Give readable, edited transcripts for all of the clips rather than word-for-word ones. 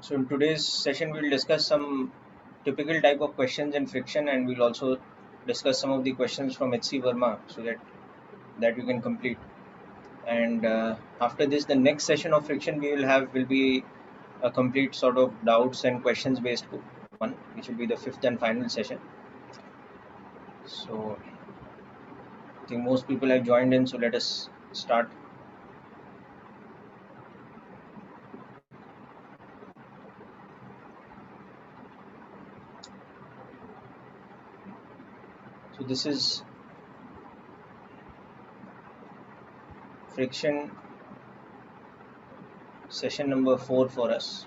So in today's session, we'll discuss some typical type of questions in friction, and we'll also discuss some of the questions from HC Verma so that you can complete. And after this, the next session of friction we will have will be a complete sort of doubts and questions based one, which will be the fifth and final session. So I think most people have joined in, so let us start. So this is friction session number 4 for us.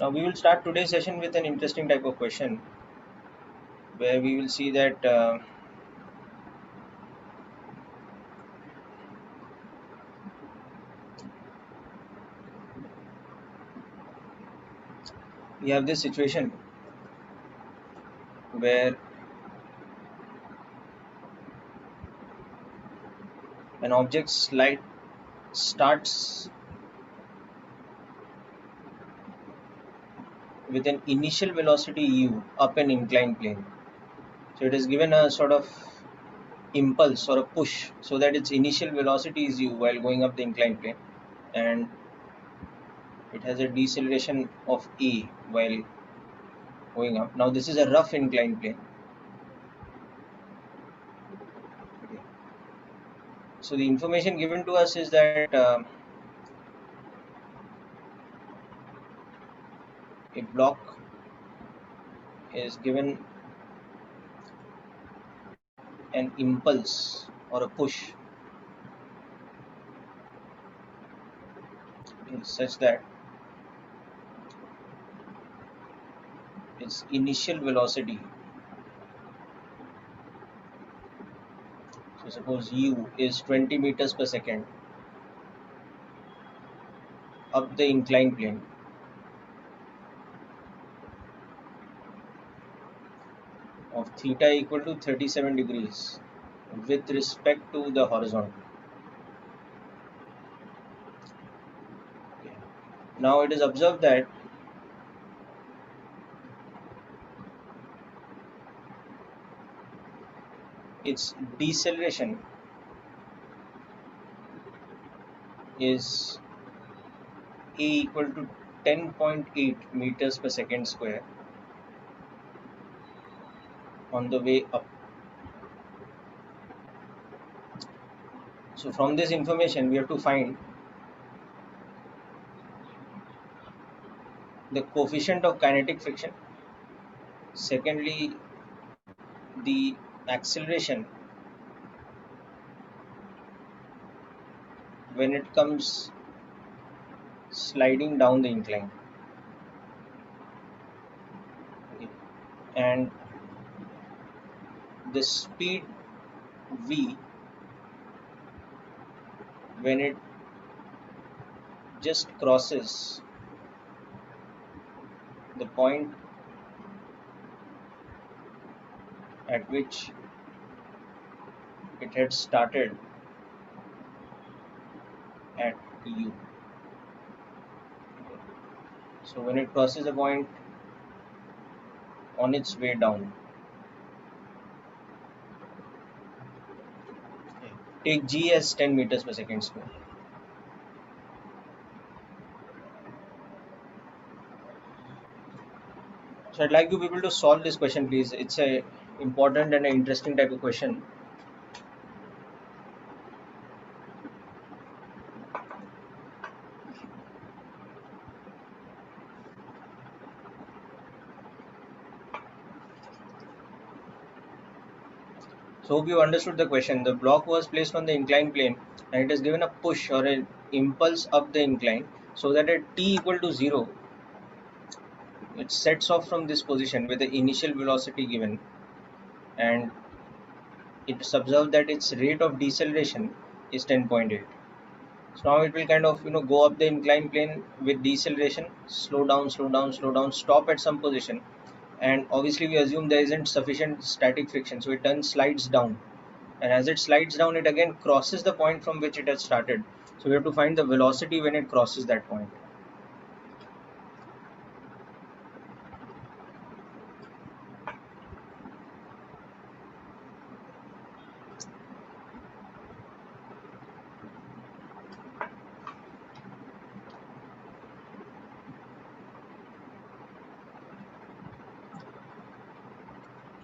Now we will start today's session with an interesting type of question where we will see that we have this situation where an object starts with an initial velocity u up an inclined plane. So it is given a sort of impulse or a push so that its initial velocity is u while going up the inclined plane, and it has a deceleration of a while going up. Now this is a rough inclined plane. Okay. So the information given to us is that a block is given an impulse or a push such that its initial velocity, so suppose u is 20 meters per second up the inclined plane, of theta equal to 37 degrees with respect to the horizontal. Okay. Now it is observed that its deceleration is a equal to 10.8 meters per second square on the way up. So from this information we have to find the coefficient of kinetic friction, secondly the acceleration when it comes sliding down the incline, okay, and the speed v when it just crosses the point at which it had started at u. So when it crosses a point on its way down, take g as 10 meters per second square. So I'd like you people to solve this question, please. It's a important and an interesting type of question. So hope you understood the question. The block was placed on the inclined plane and it is given a push or an impulse up the incline so that at t equal to 0, it sets off from this position with the initial velocity given, and it is observed that its rate of deceleration is 10.8. So now it will kind of go up the inclined plane with deceleration, slow down, slow down, slow down, stop at some position, and obviously we assume there isn't sufficient static friction, so it then slides down and as it slides down, it again crosses the point from which it has started. So we have to find the velocity when it crosses that point.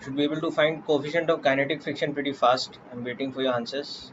Should be able to find coefficient of kinetic friction pretty fast. I'm waiting for your answers.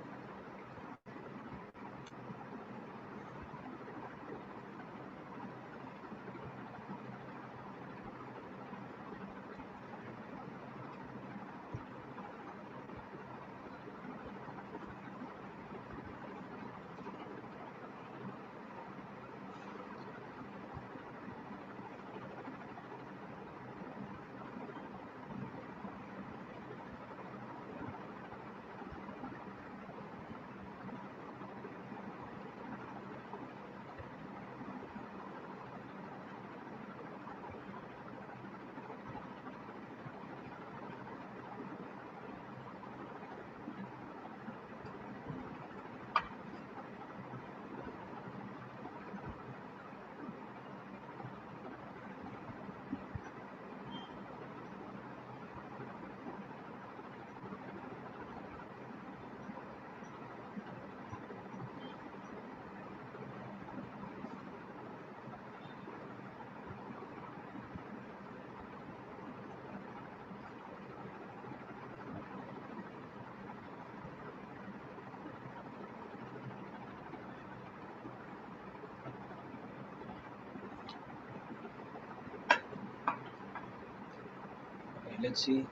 Let's see.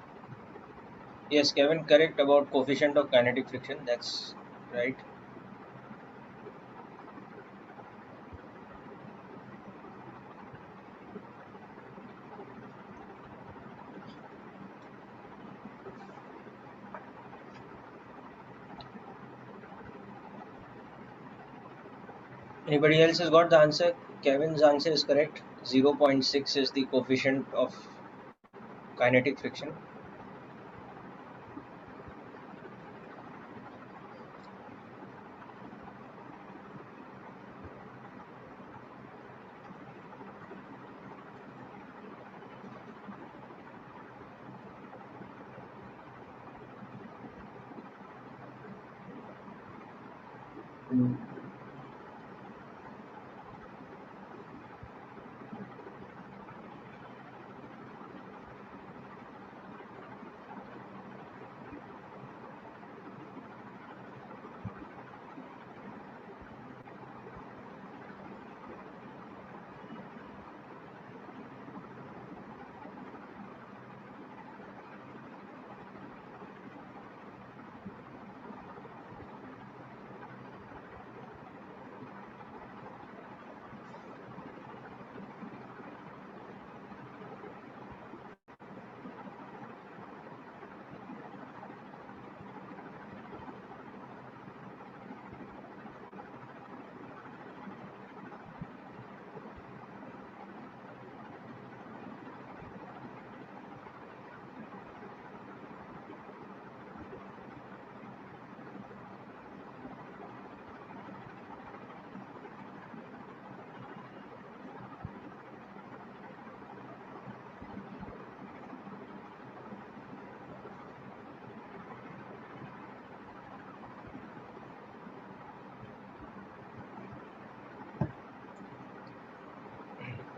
Yes, Kevin, correct about coefficient of kinetic friction. That's right. Anybody else has got the answer? Kevin's answer is correct. 0.6 is the coefficient of kinetic friction.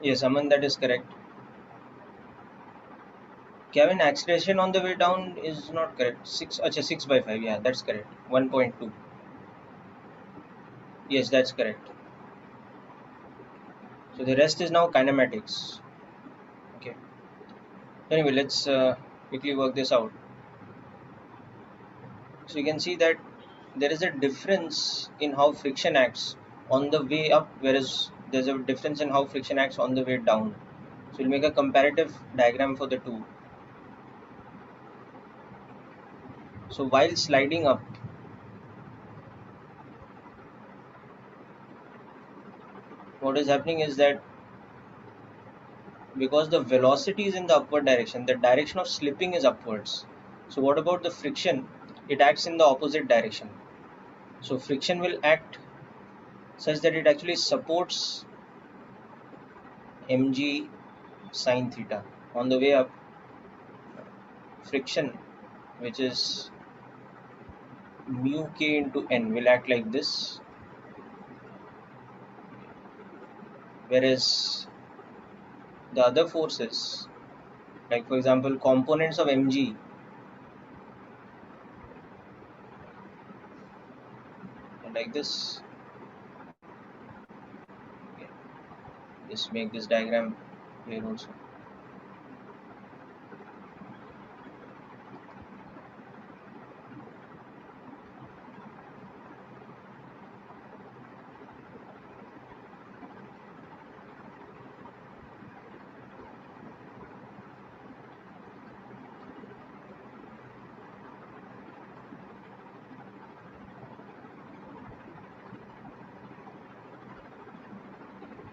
Yes, Aman, that is correct. Kevin, acceleration on the way down is not correct. 6/5. Yeah, that's correct. 1.2. Yes, that's correct. So the rest is now kinematics. Okay. Anyway, let's quickly work this out. So you can see that there is a difference in how friction acts on the way up, whereas there's a difference in how friction acts on the way down. So we'll make a comparative diagram for the two. So while sliding up, what is happening is that because the velocity is in the upward direction, the direction of slipping is upwards. So what about the friction? it acts in the opposite direction. So friction will act such that it actually supports mg sine theta. On the way up, friction, which is mu k into n, will act like this, whereas the other forces, like for example components of mg, like this. Okay. Just make this diagram here also.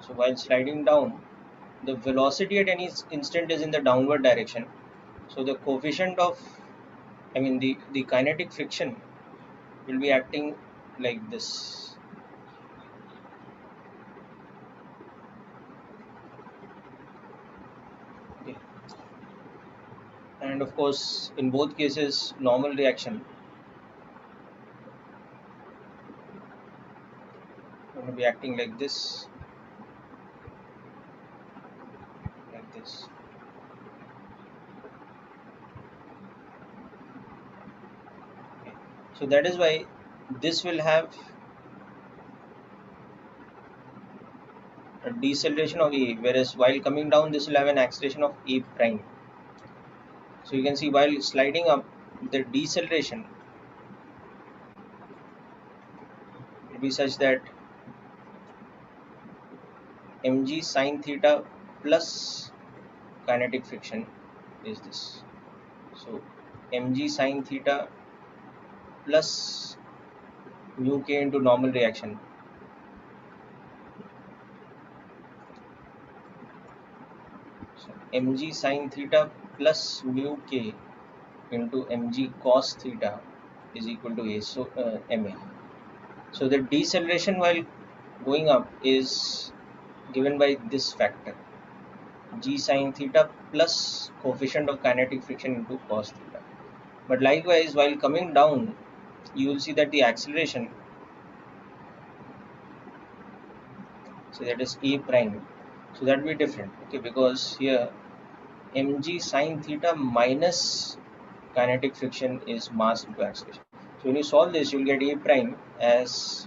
So while sliding down, the velocity at any instant is in the downward direction. So the coefficient of, the kinetic friction will be acting like this. Okay. And of course, in both cases, normal reaction will be acting like this, like this. Okay. So that is why this will have a deceleration of A, whereas while coming down, this will have an acceleration of A prime. So you can see while sliding up, the deceleration will be such that mg sine theta plus kinetic friction is this. So mg sine theta plus mu k into normal reaction. So mg sine theta plus mu k into mg cos theta is equal to A, so ma. So the deceleration while going up is given by this factor, g sine theta plus coefficient of kinetic friction into cos theta. But likewise, while coming down, you will see that the acceleration, so that is A prime, so that will be different, okay, because here mg sine theta minus kinetic friction is mass into acceleration. So when you solve this, you will get A prime as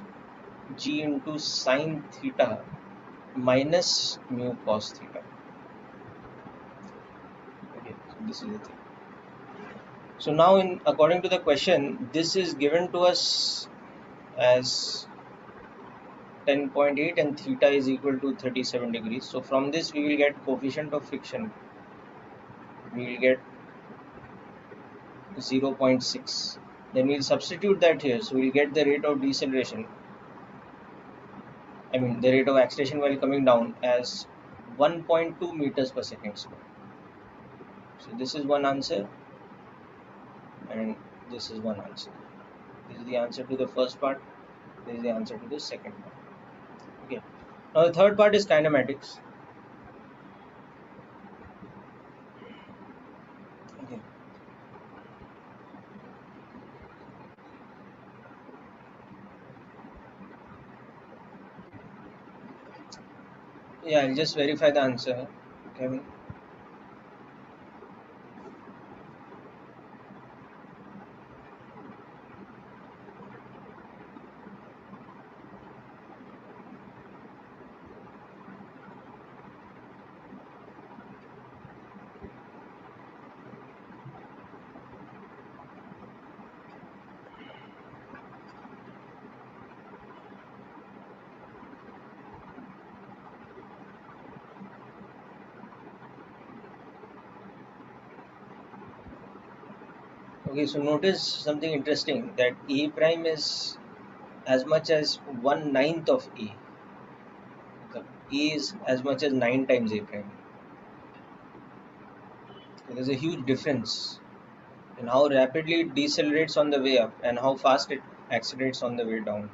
g into sine theta minus mu cos theta. Okay, so this is the thing. So now, according to the question, this is given to us as 10.8 and theta is equal to 37 degrees. So from this we will get coefficient of friction, we will get 0.6. Then we'll substitute that here, so we'll get the rate of deceleration, the rate of acceleration while coming down as 1.2 meters per second square. So this is one answer and this is one answer. This is the answer to the first part, this is the answer to the second part. Okay, now the third part is kinematics. Okay. Yeah, I'll just verify the answer, Kevin. Okay, so notice something interesting, that A prime is as much as 1/9 of A. The A is as much as 9 times A prime. So there's a huge difference. and how rapidly it decelerates on the way up and how fast it accelerates on the way down.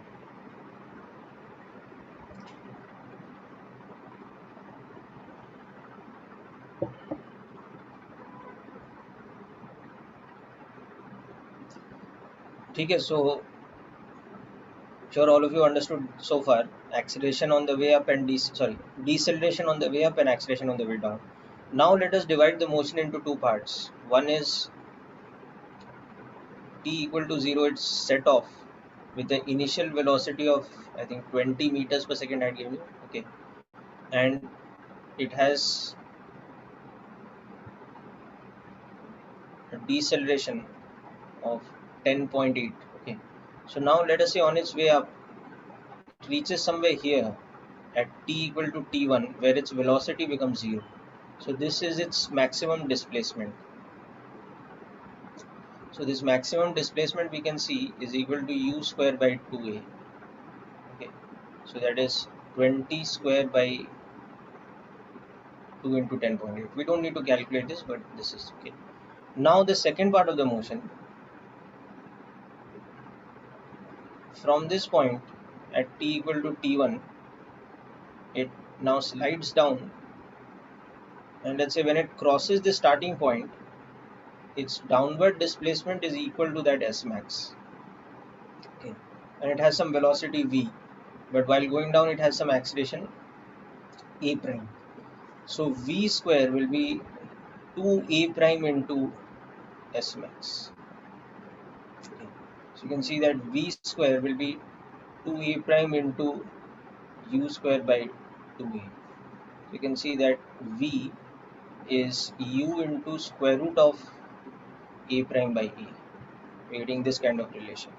Okay, so sure all of you understood so far acceleration on the way up and deceleration on the way up and acceleration on the way down. Now let us divide the motion into two parts. One is t equal to 0, it's set off with the initial velocity of I think 20 meters per second I had given you. Okay, and it has a deceleration of 10.8. Okay, so now let us say on its way up it reaches somewhere here at t equal to t1 where its velocity becomes 0. So this is its maximum displacement. So this maximum displacement we can see is equal to u square by 2a. Okay, so that is 20 square by 2 into 10.8. We don't need to calculate this, but this is okay. Now the second part of the motion, from this point at t equal to t1, it now slides down, and let's say when it crosses the starting point, its downward displacement is equal to that s max. Okay, and it has some velocity v, but while going down it has some acceleration a prime. So v square will be 2a prime into s max. Okay, so you can see that v square will be 2a prime into u square by 2a. You can see that v is u into square root of a prime by a, creating this kind of relation.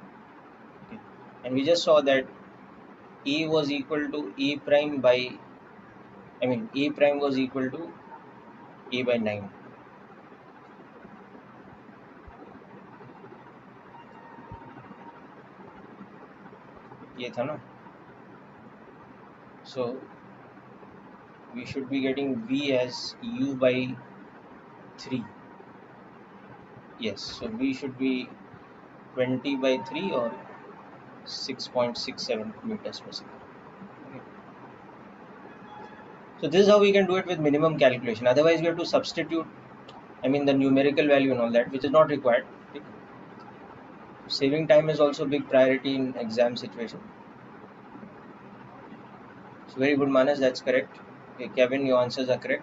Okay, and we just saw that a was equal to a prime by, a prime was equal to a by 9. ये था ना, so we should be getting v as u by 3. Yes, so v should be 20 by 3 or 6.67 meters per second. Okay. So this is how we can do it with minimum calculation. Otherwise we have to substitute the numerical value and all that, which is not required. Okay. Saving time is also a big priority in exam situation. So very good, Manas, that's correct. Okay, Kevin, your answers are correct.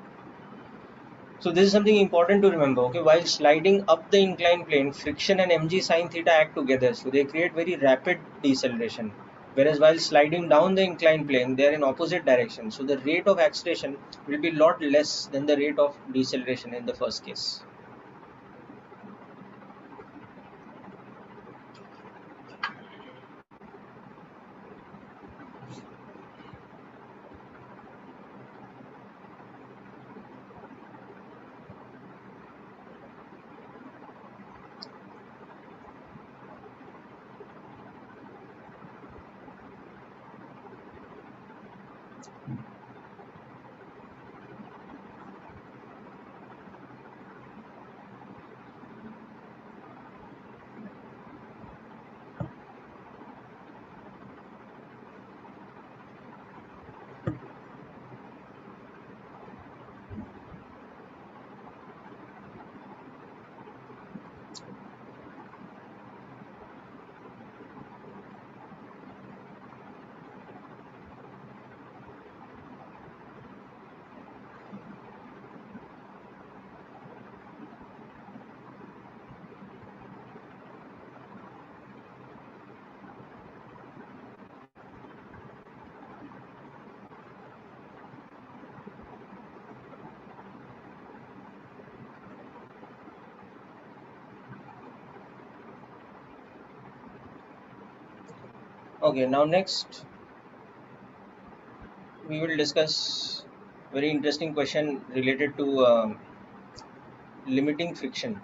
So this is something important to remember. Okay, while sliding up the inclined plane, friction and mg sine theta act together, so they create very rapid deceleration. Whereas while sliding down the inclined plane, they are in opposite direction. So the rate of acceleration will be a lot less than the rate of deceleration in the first case. Okay, now next we will discuss very interesting question related to limiting friction.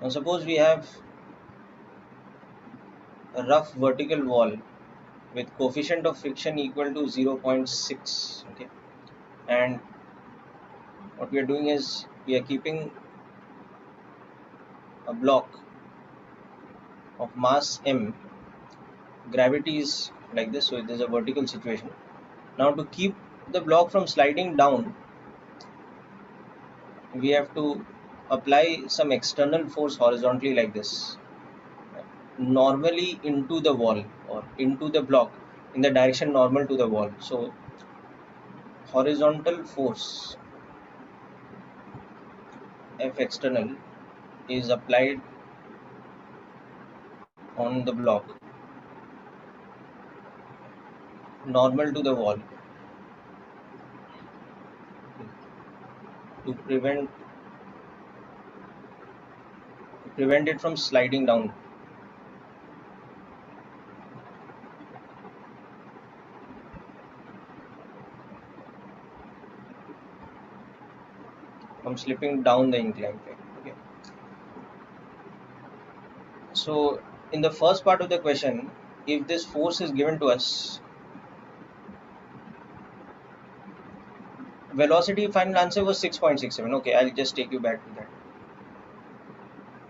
Now suppose we have a rough vertical wall with coefficient of friction equal to 0.6. Okay, and what we are doing is we are keeping a block of mass m. Gravity is like this, so it is a vertical situation. Now to keep the block from sliding down, we have to apply some external force horizontally like this, normally into the wall or into the block in the direction normal to the wall. So horizontal force F external is applied on the block normal to the wall to prevent it from sliding down. From slipping down the inclined plane. Okay. So in the first part of the question, if this force is given to us, velocity final answer was 6.67. Okay, I'll just take you back to that.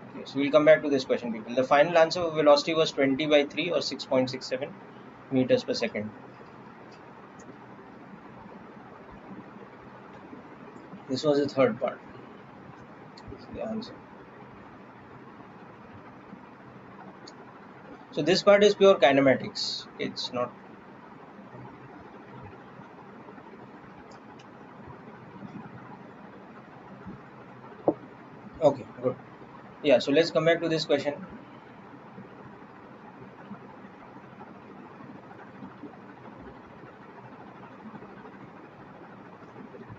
Okay, so we'll come back to this question, people. The final answer of velocity was 20/3 or 6.67 meters per second. This was the third part. The answer. So this part is pure kinematics. It's not. Okay, good. Yeah, so let's come back to this question.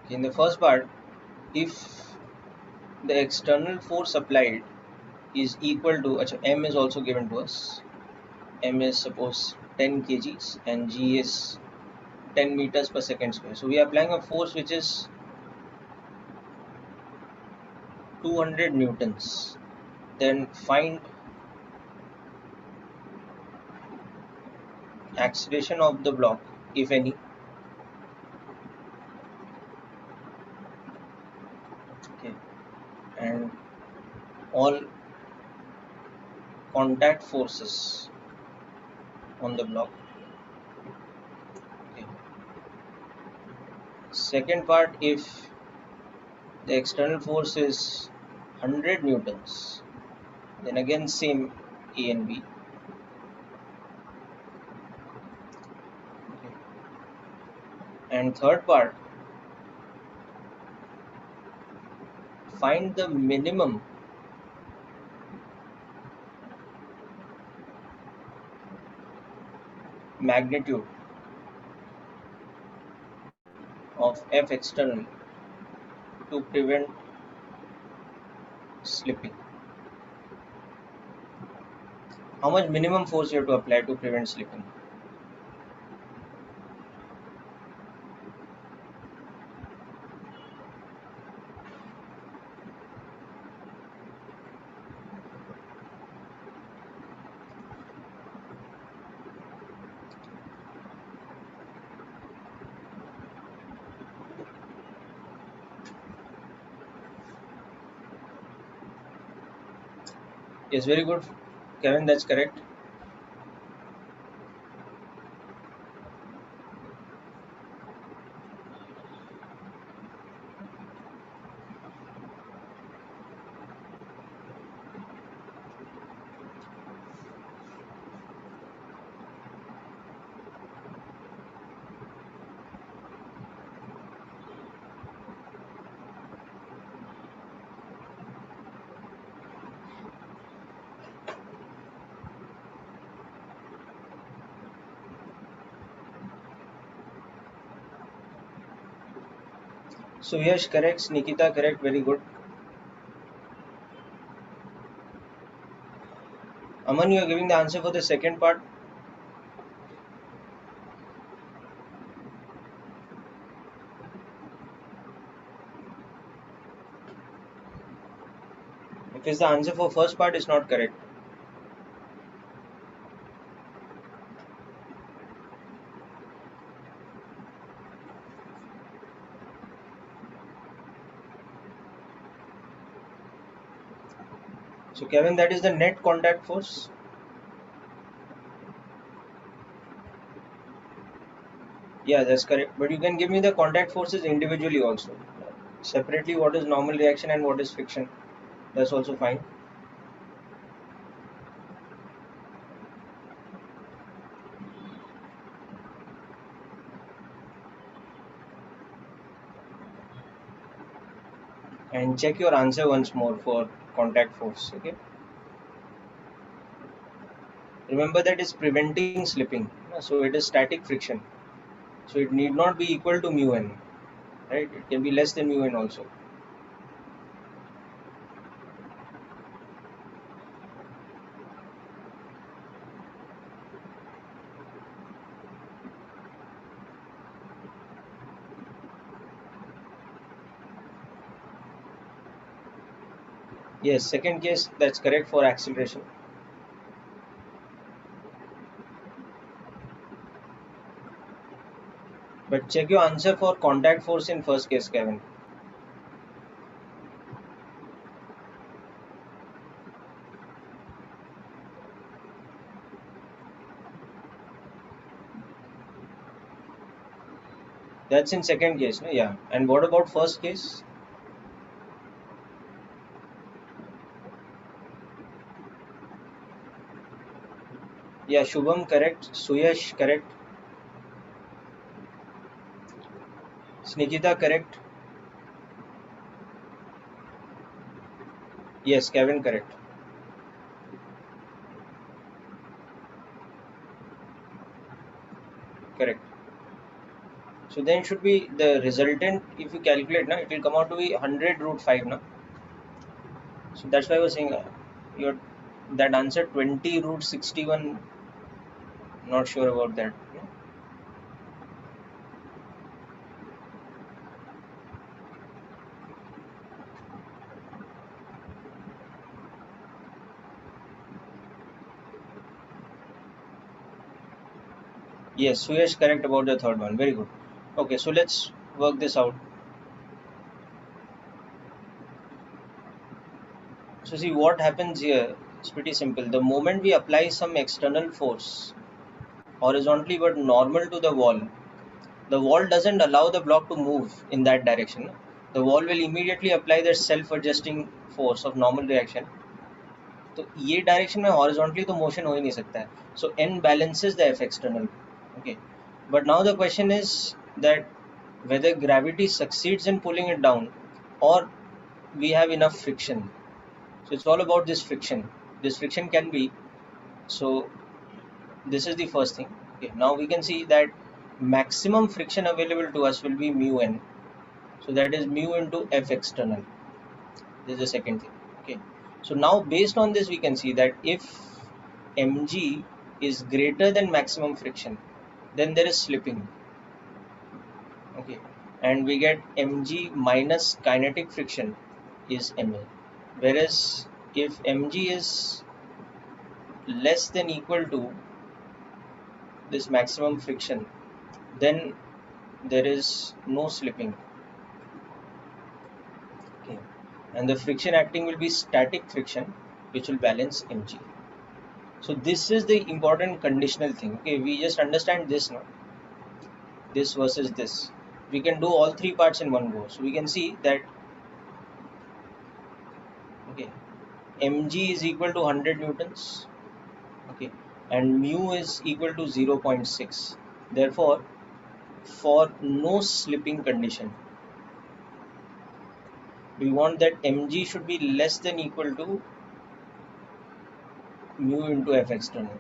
In the first part, if the external force applied is equal to, m is also given to us. M is suppose 10 kgs and g is 10 meters per second square. So we are applying a force which is 200 newtons. Then find acceleration of the block, if any. Okay, and all contact forces on the block. Okay. Second part, if the external force is 100 newtons, then again same A and B. Okay. And third part, find the minimum magnitude of F external to prevent slipping. How much minimum force you have to apply to prevent slipping? Yes, very good, Kevin, that's correct. So Yash correct, Nikita correct, very good. Aman, you are giving the answer for the second part. Because the answer for first part is not correct. So Kevin, that is the net contact force. Yeah, that's correct. But you can give me the contact forces individually also. Separately, what is normal reaction and what is friction. That's also fine. And check your answer once more for contact force. Okay. Remember that is preventing slipping. So it is static friction. So it need not be equal to mu n. Right? It can be less than mu n also. Yes, second case, that's correct for acceleration. But check your answer for contact force in first case, Kevin. That's in second case, no? Yeah. And what about first case? Yeah, Shubham correct, Suyash correct, Snikita correct. Yes, Kevin correct. Correct. So then should be the resultant, if you calculate, na, it will come out to be 100 root 5. Na? So that's why I was saying your that answer 20 root 61, not sure about that. No? Yes, Suyash correct about the third one. Very good. Okay, so let's work this out. So see what happens here. It's pretty simple. The moment we apply some external force horizontally but normal to the wall doesn't allow the block to move in that direction. The wall will immediately apply the self-adjusting force of normal reaction. तो ये direction में horizontally तो motion हो ही नहीं सकता है. सो n balances the f external. Okay, but now the question is that whether gravity succeeds in pulling it down or we have enough friction. So it's all about this friction. This friction can be, so this is the first thing. Okay, now we can see that maximum friction available to us will be mu n. So that is mu into f external. This is the second thing. Okay, so now based on this we can see that if mg is greater than maximum friction, then there is slipping. Okay, and we get mg minus kinetic friction is ma, whereas if mg is less than equal to this maximum friction, then there is no slipping. Okay, and the friction acting will be static friction, which will balance mg. So this is the important conditional thing. Okay, we just understand this now. This versus this. We can do all three parts in one go. So we can see that okay, mg is equal to 100 newtons. Okay, and mu is equal to 0.6. Therefore, for no slipping condition, we want that mg should be less than equal to mu into f external.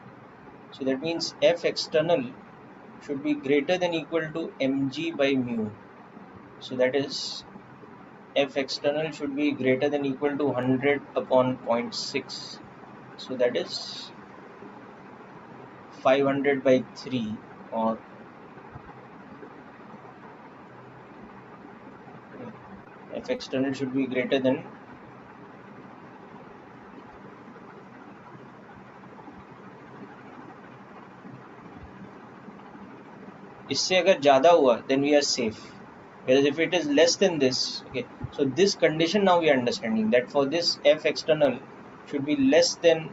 So that means f external should be greater than equal to mg by mu. So that is f external should be greater than equal to 100 upon 0.6. So that is 500 by 3, or f external should be greater than इससे अगर ज़्यादा हुआ then we are safe, whereas if it is less than this, okay, so this condition now we are understanding that for this f external should be less than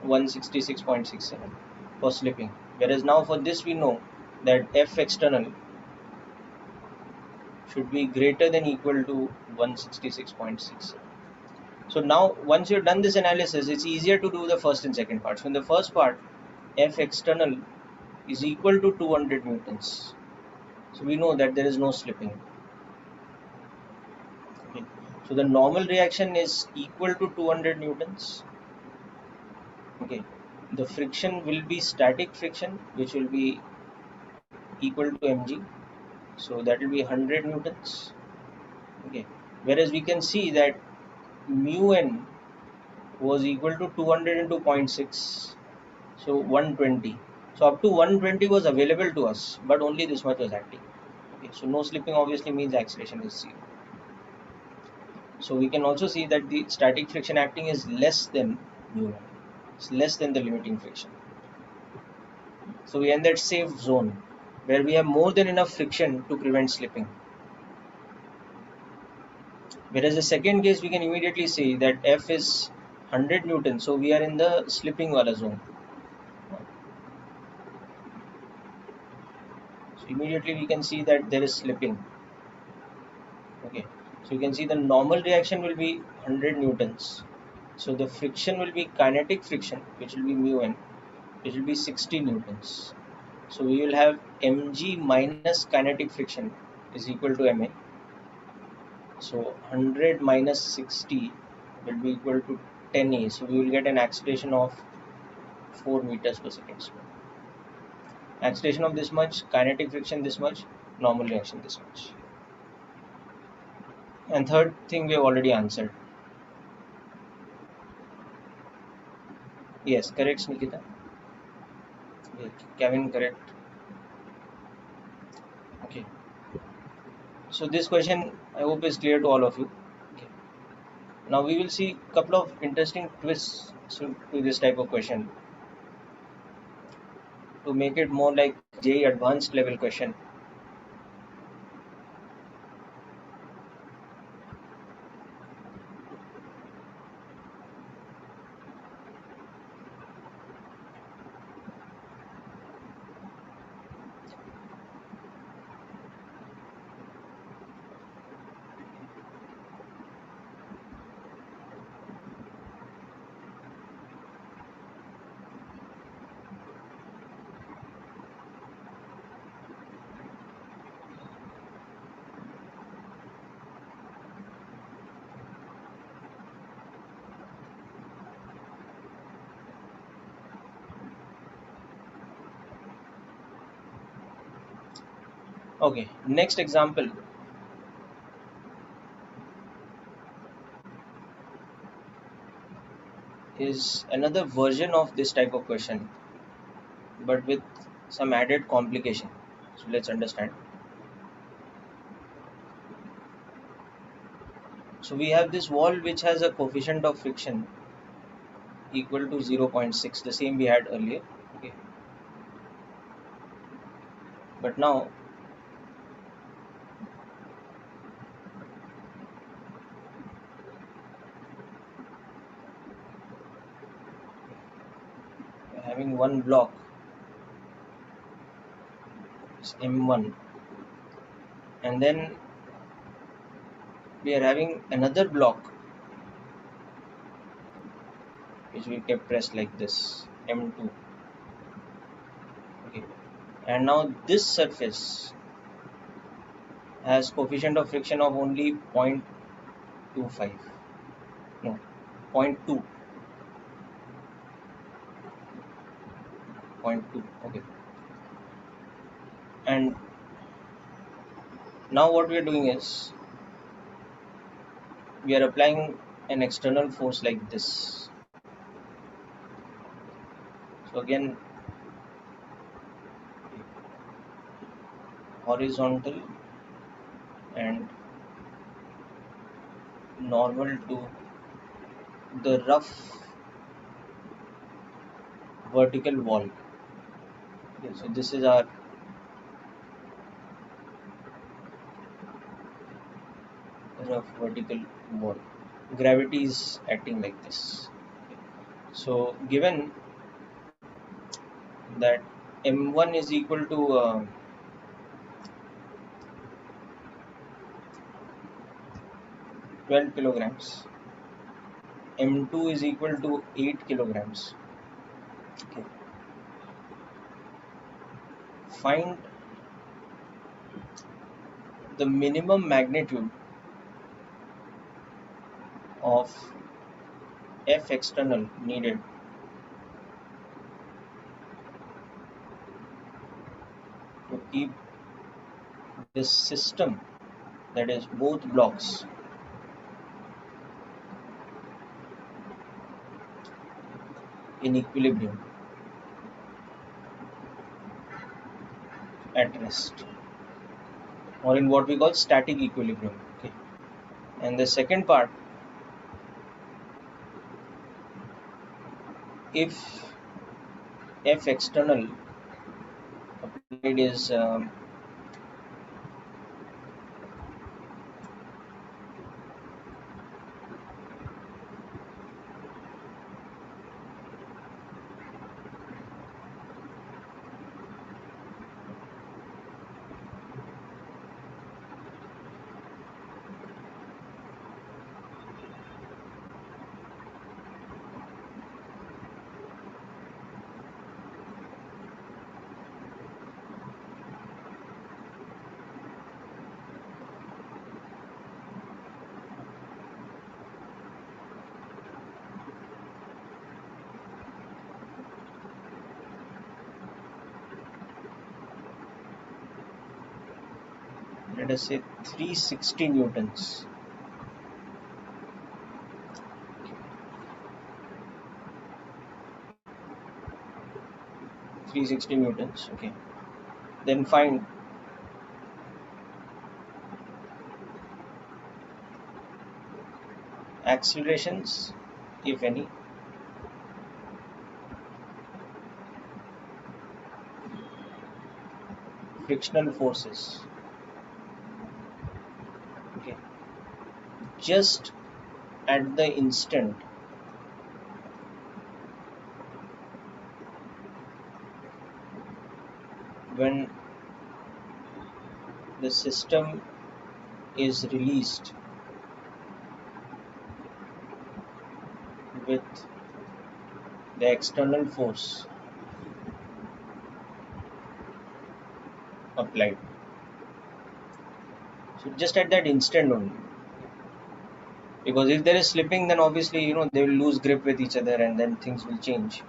166.67 for slipping, whereas now for this we know that F external should be greater than equal to 166.67. So now once you've done this analysis, it's easier to do the first and second part. So in the first part, F external is equal to 200 newtons. So we know that there is no slipping. Okay. So the normal reaction is equal to 200 newtons. Okay. The friction will be static friction, which will be equal to mg. So that will be 100 newtons. Okay. Whereas we can see that mu n was equal to 200 into 0.6, so 120. So up to 120 was available to us, but only this much was acting. Okay, so no slipping obviously means acceleration is 0. So we can also see that the static friction acting is less than mu1. It's less than the limiting friction. So we are in that safe zone where we have more than enough friction to prevent slipping. Whereas the second case, we can immediately see that F is 100 Newton, so we are in the slipping wala zone. So immediately we can see that there is slipping. Okay, so you can see the normal reaction will be 100 newtons. So the friction will be kinetic friction, which will be mu n, which will be 60 newtons. So we will have mg minus kinetic friction is equal to ma. So 100 minus 60 will be equal to 10a. So we will get an acceleration of 4 meters per second square. Acceleration of this much, kinetic friction this much, normal reaction this much. And third thing we have already answered. Yes, correct, Nikita. Kevin, correct. Okay. So this question I hope is clear to all of you. Okay. Now we will see a couple of interesting twists to this type of question to make it more like JEE Advanced level question. Okay, next example. Is another version of this type of question, but with some added complication. So let's understand. So we have this wall which has a coefficient of friction equal to 0.6, the same we had earlier. Okay. But now we're having one block, it's M1, and then we are having another block which we kept pressed like this, M2. Okay. And now this surface has coefficient of friction of only 0.25, no, 0.2, 0.2. Okay. And now what we are doing is we are applying an external force like this. So again, horizontal and normal to the rough vertical wall. Okay, so this is our rough vertical wall. Gravity is acting like this. Okay. So given that m1 is equal to 12 kilograms, m2 is equal to 8 kilograms. Okay. Find the minimum magnitude of F external needed to keep this system, that is both blocks, in equilibrium at rest, or in what we call static equilibrium. Okay. And the second part, if F external applied is let us say 360 newtons, 360 newtons. Okay. Then find accelerations, if any, frictional forces. Okay. Just at the instant when the system is released with the external force applied. So just at that instant only, because if there is slipping, then obviously they will lose grip with each other and then things will change.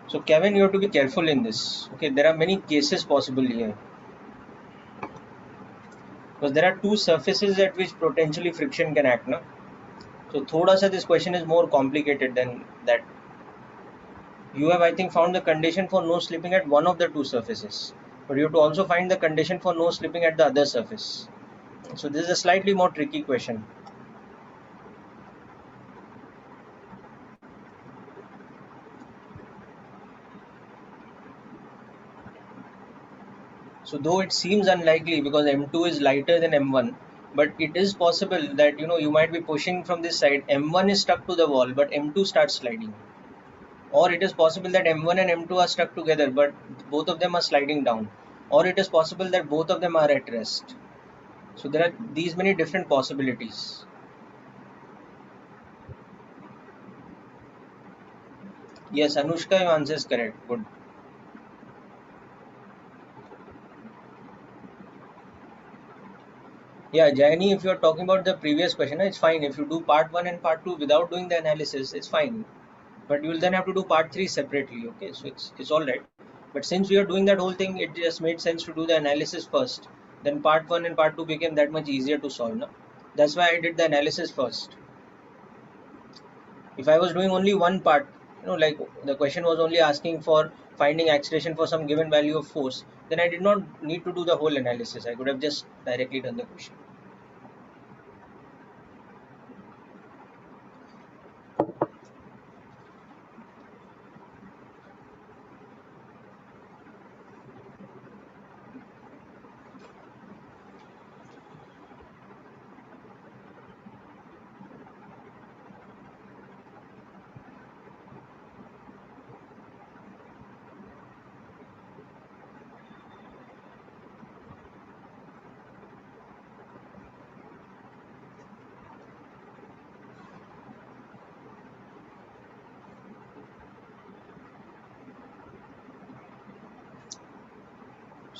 So Kevin, you have to be careful in this. Okay, there are many cases possible here, because there are two surfaces at which potentially friction can act, no? So thoda sa this question is more complicated than that. You have, I think, found the condition for no slipping at one of the two surfaces, but you have to also find the condition for no slipping at the other surface. So this is a slightly more tricky question. So though it seems unlikely because m2 is lighter than m1, but it is possible that you might be pushing from this side, m1 is stuck to the wall, but m2 starts sliding. Or it is possible that m1 and m2 are stuck together, but both of them are sliding down. Or it is possible that both of them are at rest. So there are these many different possibilities. Yes, Anushka, your answer is correct. Good. Yeah, Jaini, if you are talking about the previous question, it's fine. If you do part 1 and part 2 without doing the analysis, it's fine. But you will then have to do part 3 separately. Okay, so it's all right. But since we are doing that whole thing, it just made sense to do the analysis first. Then part 1 and part 2 became that much easier to solve. No? That's why I did the analysis first. If I was doing only one part, like the question was only asking for finding acceleration for some given value of force, then I did not need to do the whole analysis. I could have just directly done the question.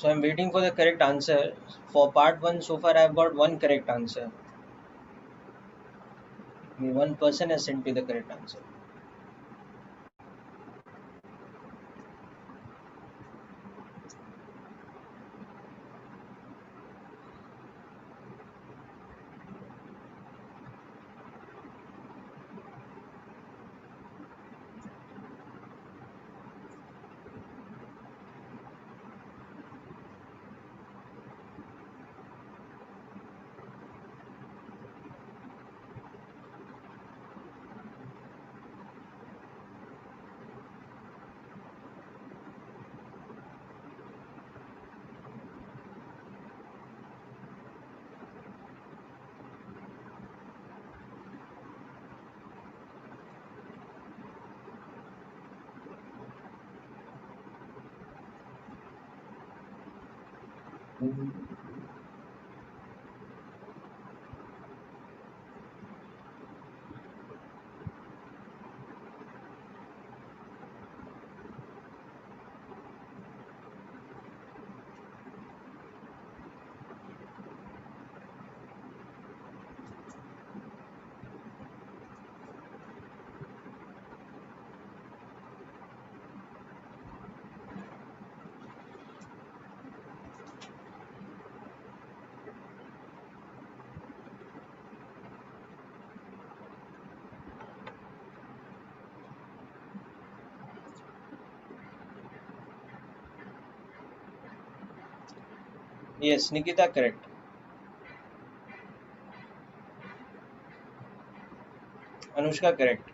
So I'm waiting for the correct answer. For part 1, so far I've got one correct answer. One person has sent me the correct answer. Yes, Nikita, correct. Anushka, correct.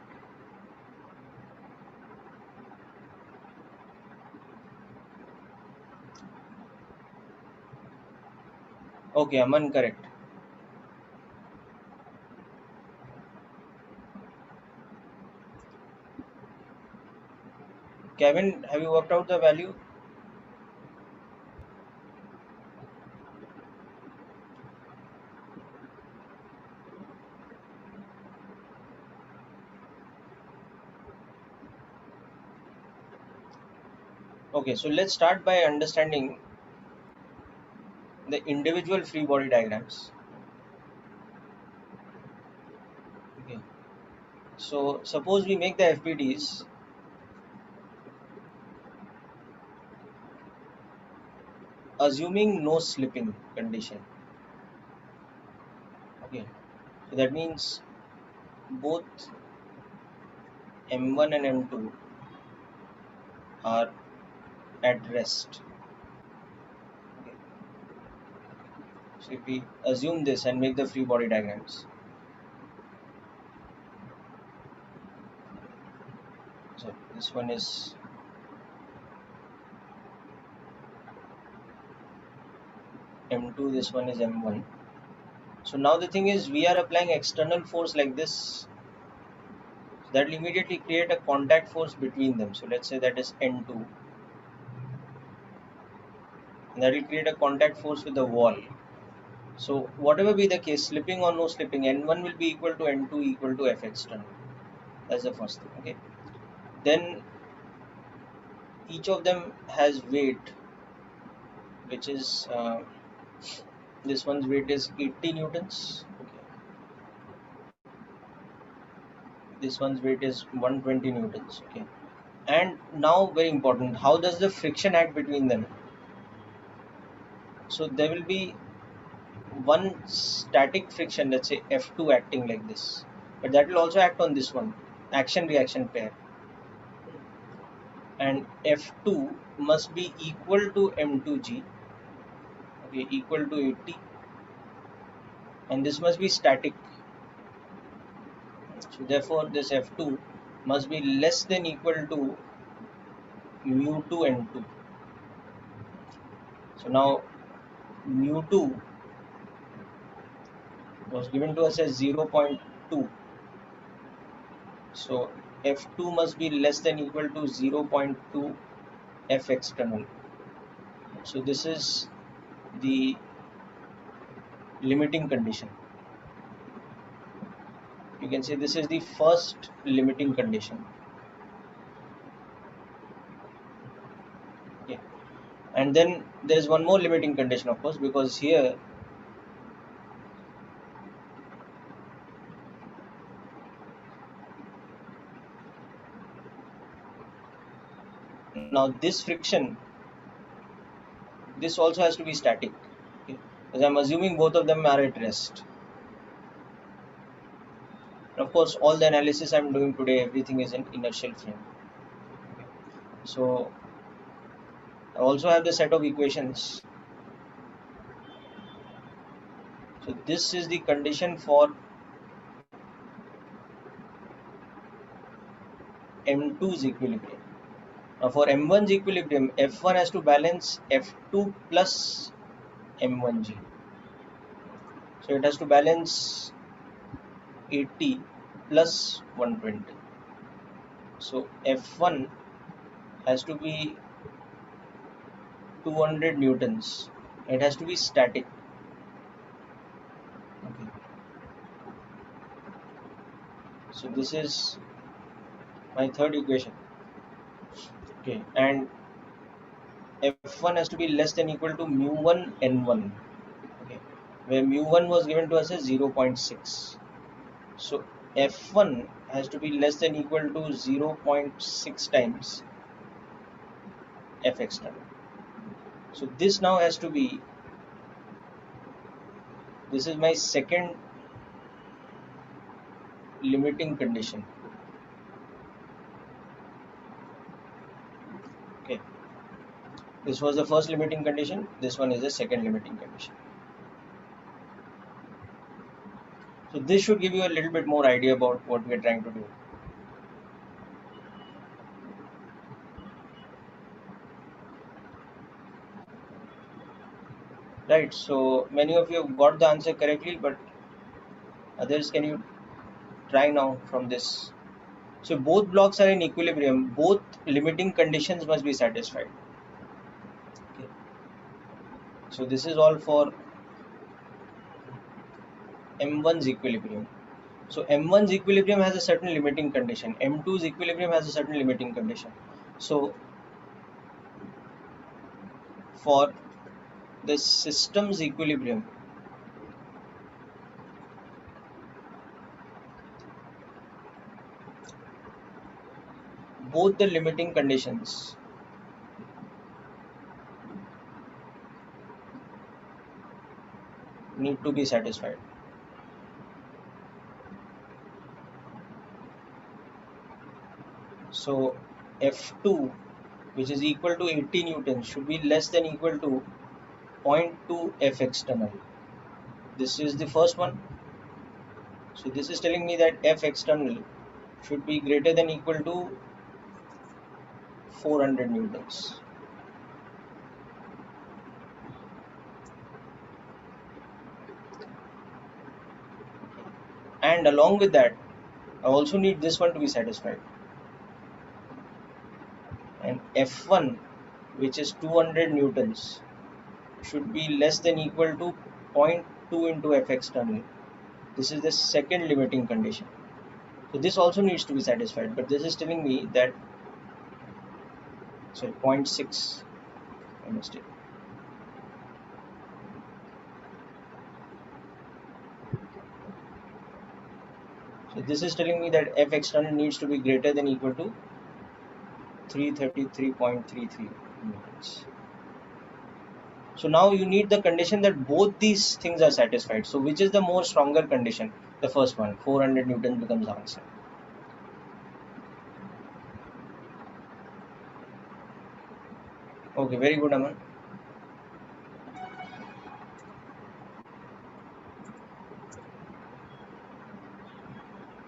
Okay, Aman, correct. Kevin, have you worked out the value? Okay, so let's start by understanding the individual free body diagrams. Okay, so suppose we make the FBDs assuming no slipping condition. Okay, so that means both M1 and M2 are at rest. Okay. So if we assume this and make the free body diagrams, so this one is M2, this one is M1. So now the thing is, we are applying external force like this, so that will immediately create a contact force between them. So let's say that is N2, and that will create a contact force with the wall. So whatever be the case, slipping or no slipping, N1 will be equal to N2 equal to F external. That's the first thing. Okay. Then each of them has weight, which is this one's weight is 80 newtons. Okay. This one's weight is 120 newtons. Okay. And now very important, how does the friction act between them? So there will be one static friction, let's say F2 acting like this, but that will also act on this one, action reaction pair, and F2 must be equal to M2G, okay, equal to 80, and this must be static. So therefore this F2 must be less than equal to mu2 N2. So now mu2 was given to us as 0.2. So F2 must be less than equal to 0.2 F external. So this is the limiting condition. You can say this is the first limiting condition. Okay. And then there is one more limiting condition, of course, because here now this friction, this also has to be static, okay? Because I'm assuming both of them are at rest. And of course, all the analysis I'm doing today, everything is in inertial frame. Okay. So I also have the set of equations. So this is the condition for M2's equilibrium. Now for M1's equilibrium, F1 has to balance F2 plus M1G. So it has to balance 80 plus 120. So F1 has to be 200 newtons. It has to be static. Okay. So this is my third equation. Okay, and F1 has to be less than equal to mu1 N1. Okay, where mu1 was given to us as 0.6. So F1 has to be less than equal to 0.6 times F external. So this now has to be, this is my second limiting condition. Okay, this was the first limiting condition, this one is the second limiting condition. So this should give you a little bit more idea about what we are trying to do. Right, so many of you have got the answer correctly, but others, can you try now from this? So both blocks are in equilibrium, both limiting conditions must be satisfied. Okay. So this is all for M1's equilibrium. So M1's equilibrium has a certain limiting condition, M2's equilibrium has a certain limiting condition. So for the system's equilibrium, both the limiting conditions need to be satisfied. So F2, which is equal to 80 newtons, should be less than equal to 0.2 F external. This is the first one. So this is telling me that F external should be greater than equal to 400 newtons. And along with that, I also need this one to be satisfied. And F1, which is 200 newtons, should be less than equal to 0.2 into F external. This is the second limiting condition. So this also needs to be satisfied, but this is telling me that, sorry, 0.6, I mistake. So this is telling me that F external needs to be greater than equal to 333.33 newtons. So now you need the condition that both these things are satisfied. So which is the more stronger condition? The first one, 400 newtons becomes the answer. Okay, very good, Aman.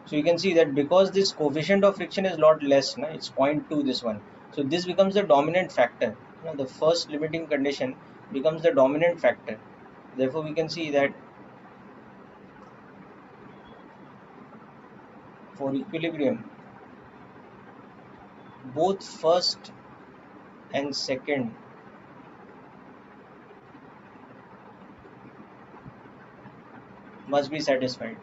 So you can see that because this coefficient of friction is a lot less, it's 0.2, this one. So this becomes the dominant factor. The first limiting condition becomes the dominant factor. Therefore, we can see that for equilibrium, both first and second must be satisfied.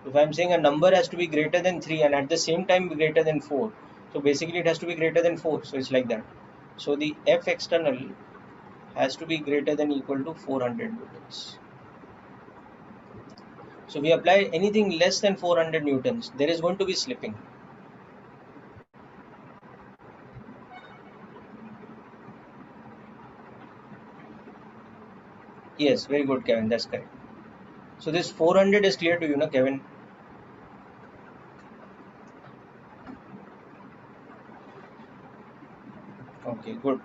If I am saying a number has to be greater than 3 and at the same time be greater than 4, So basically it has to be greater than 4. So it's like that. So the F external has to be greater than equal to 400 newtons. So we apply anything less than 400 newtons, there is going to be slipping. Yes, very good, Kevin. That's correct. So this 400 is clear to you, no, Kevin? Okay, good.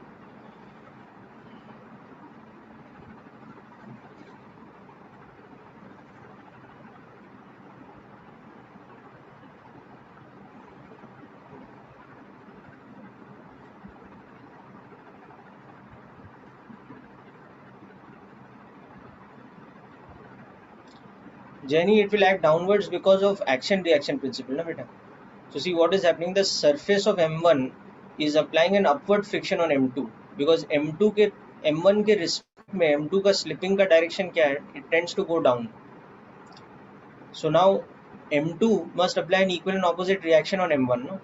Jenny, it will act downwards because of action-reaction principle, na beta? So see what is happening. The surface of M1 is applying an upward friction on M2 because M2 के M1 के respect में M2 का slipping का direction क्या है? It tends to go down. So now M2 must apply an equal and opposite reaction on M1. No?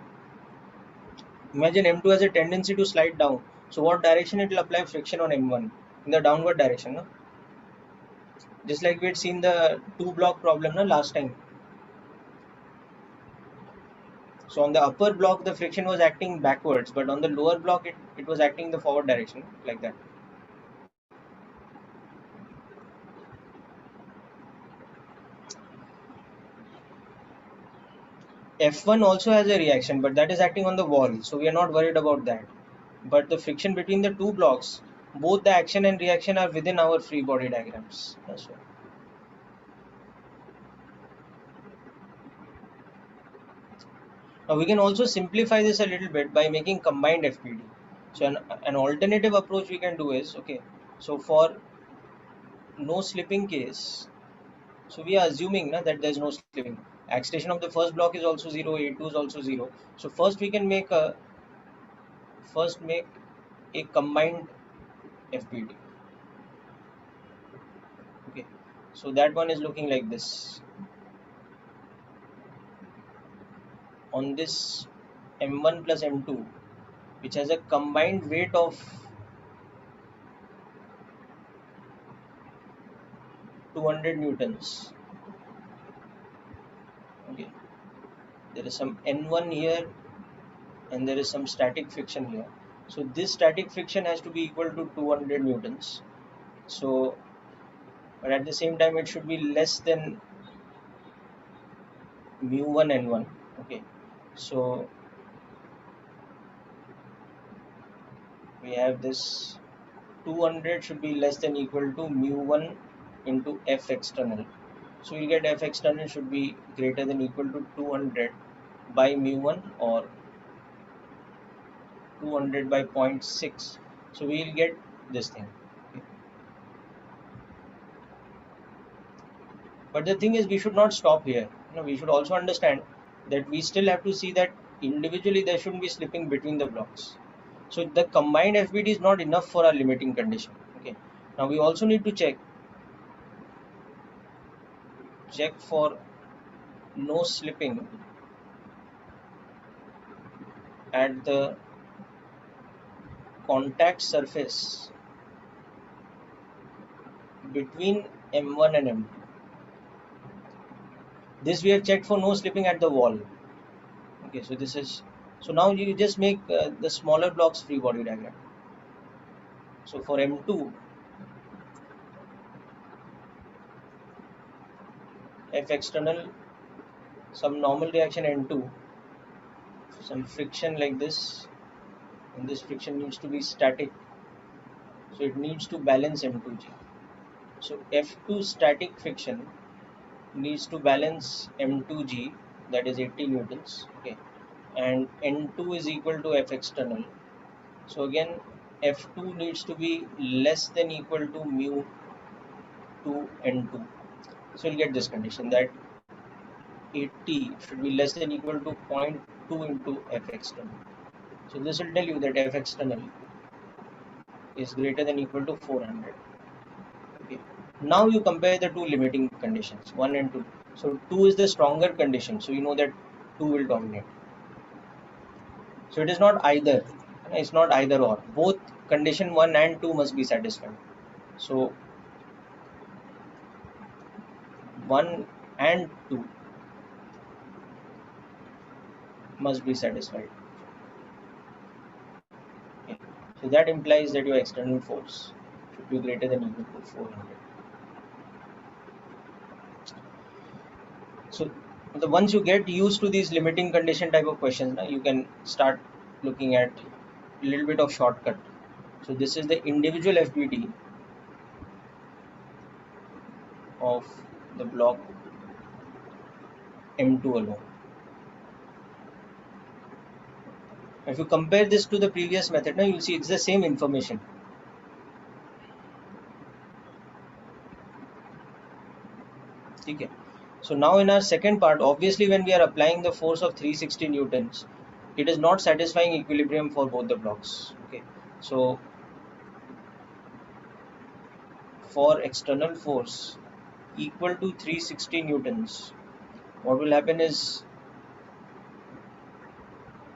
Imagine M2 has a tendency to slide down. So what direction it will apply friction on M1? In the downward direction. No? Just like we had seen the 2-block problem last time. So on the upper block the friction was acting backwards, but on the lower block it was acting the forward direction, like that. F1 also has a reaction, but that is acting on the wall, so we are not worried about that. But the friction between the two blocks, both the action and reaction are within our free body diagrams. That's right. Now we can also simplify this a little bit by making combined FPD. So an alternative approach we can do is, okay, so for no slipping case, so we are assuming that there is no slipping. Acceleration of the first block is also 0, A2 is also 0. So first we can make a combined FPD. Okay, so that one is looking like this. On this M1 plus M2, which has a combined weight of 200 newtons. Okay, there is some N1 here and there is some static friction here. So this static friction has to be equal to 200 newtons. So, but at the same time it should be less than mu1 N1. Okay, so we have this 200 should be less than equal to mu1 into F external. So we'll get F external should be greater than equal to 200 by mu1 or 200 by 0.6. So we'll get this thing. Okay. But the thing is, we should not stop here. We should also understand that we still have to see that individually there shouldn't be slipping between the blocks. So the combined FBD is not enough for our limiting condition. Okay. Now we also need to check for no slipping at the contact surface between M1 and M2. This we have checked for no slipping at the wall. Okay, so this is, so now you just make the smaller blocks free body diagram. So for M2, F external, some normal reaction N2, some friction like this, and this friction needs to be static, so it needs to balance M2G. So F2 static friction needs to balance M2G, that is 80 newtons. Okay, and N2 is equal to F external. So again F2 needs to be less than equal to mu 2 N2. So you'll get this condition that 80 should be less than equal to 0.2 into F external. So this will tell you that F external is greater than equal to 400. Okay. Now you compare the two limiting conditions, 1 and 2. So 2 is the stronger condition, so you know that 2 will dominate. So it is not either. It's not either or. Both condition 1 and 2 must be satisfied. So 1 and 2 must be satisfied. Okay. So that implies that your external force should be greater than or equal to 400. So once you get used to these limiting condition type of questions, you can start looking at a little bit of shortcut. So this is the individual FBT of the block M2 alone. If you compare this to the previous method, you'll see it's the same information. Okay. So now in our second part, obviously when we are applying the force of 360 newtons, it is not satisfying equilibrium for both the blocks. Okay. So for external force equal to 360 newtons, what will happen is,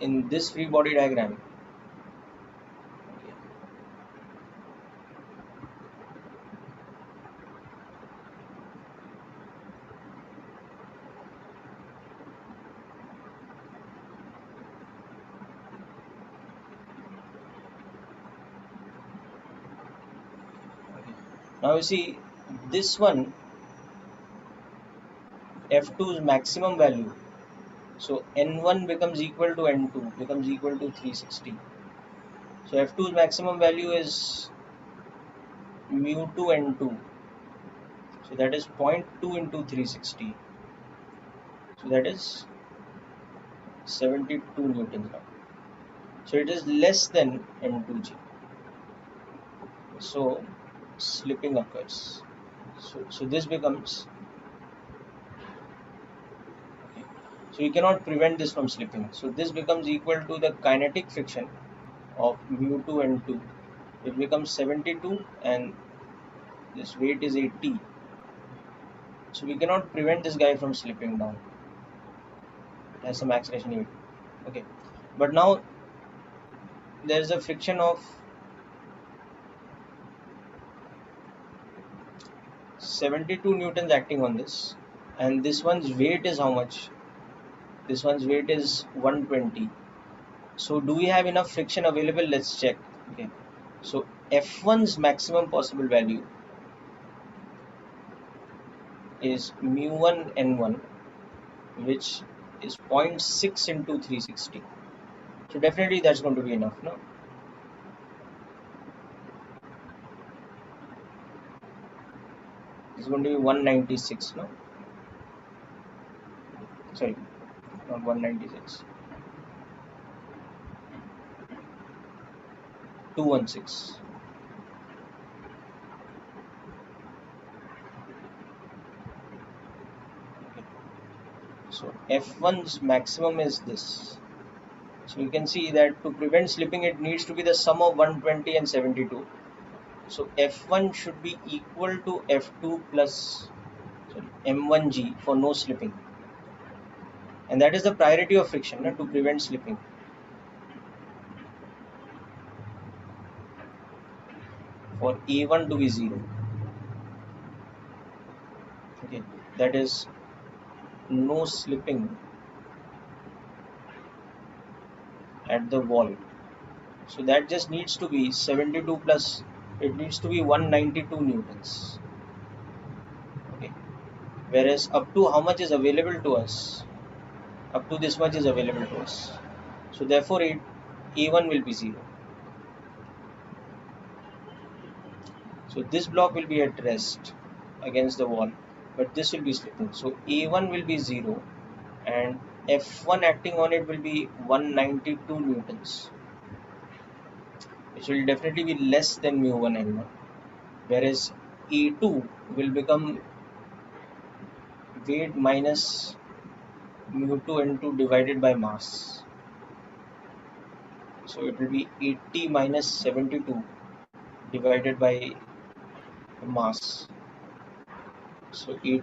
in this free body diagram, now you see this one, F2's maximum value, so N1 becomes equal to N2 becomes equal to 360. So F2's maximum value is mu2 N2, so that is 0.2 into 360, so that is 72 newtons now. So it is less than M2G, so slipping occurs. So this becomes, so you cannot prevent this from slipping. So this becomes equal to the kinetic friction of mu2 N2. It becomes 72 and this weight is 80. So we cannot prevent this guy from slipping down. It has some acceleration weight. Okay. But now there is a friction of 72 newtons acting on this, and this one's weight is how much? This one's weight is 120. So do we have enough friction available? Let's check. Okay. So F1's maximum possible value is mu1 N1, which is 0.6 into 360. So definitely that's going to be enough, no? It's going to be 196, no? Sorry, not 196. 216. Okay. So F1's maximum is this. So you can see that to prevent slipping, it needs to be the sum of 120 and 72. So F1 should be equal to F2 plus M1G for no slipping. And that is the priority of friction, to prevent slipping. For A1 to be 0. Okay, that is no slipping at the wall. So that just needs to be 72 plus, it needs to be 192 newtons. Okay, whereas up to how much is available to us? Up to this much is available to us. So therefore A1 will be 0. So this block will be at rest against the wall, but this will be slipping. So A1 will be 0 and F1 acting on it will be 192 newtons, which will definitely be less than mu1 N1. Whereas A2 will become weight minus mu2 N2 divided by mass. So it will be 80 minus 72 divided by mass. So it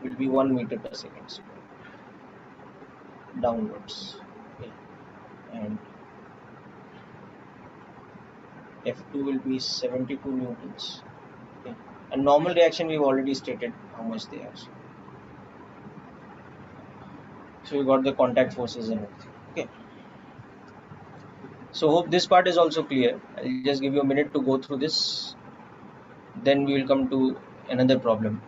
will be 1 meter per second downwards. Okay. and F2 will be 72 newtons. Okay. And normal reaction we've already stated how much they are. So we got the contact forces and everything. Okay. So hope this part is also clear. I'll just give you a minute to go through this. Then we will come to another problem.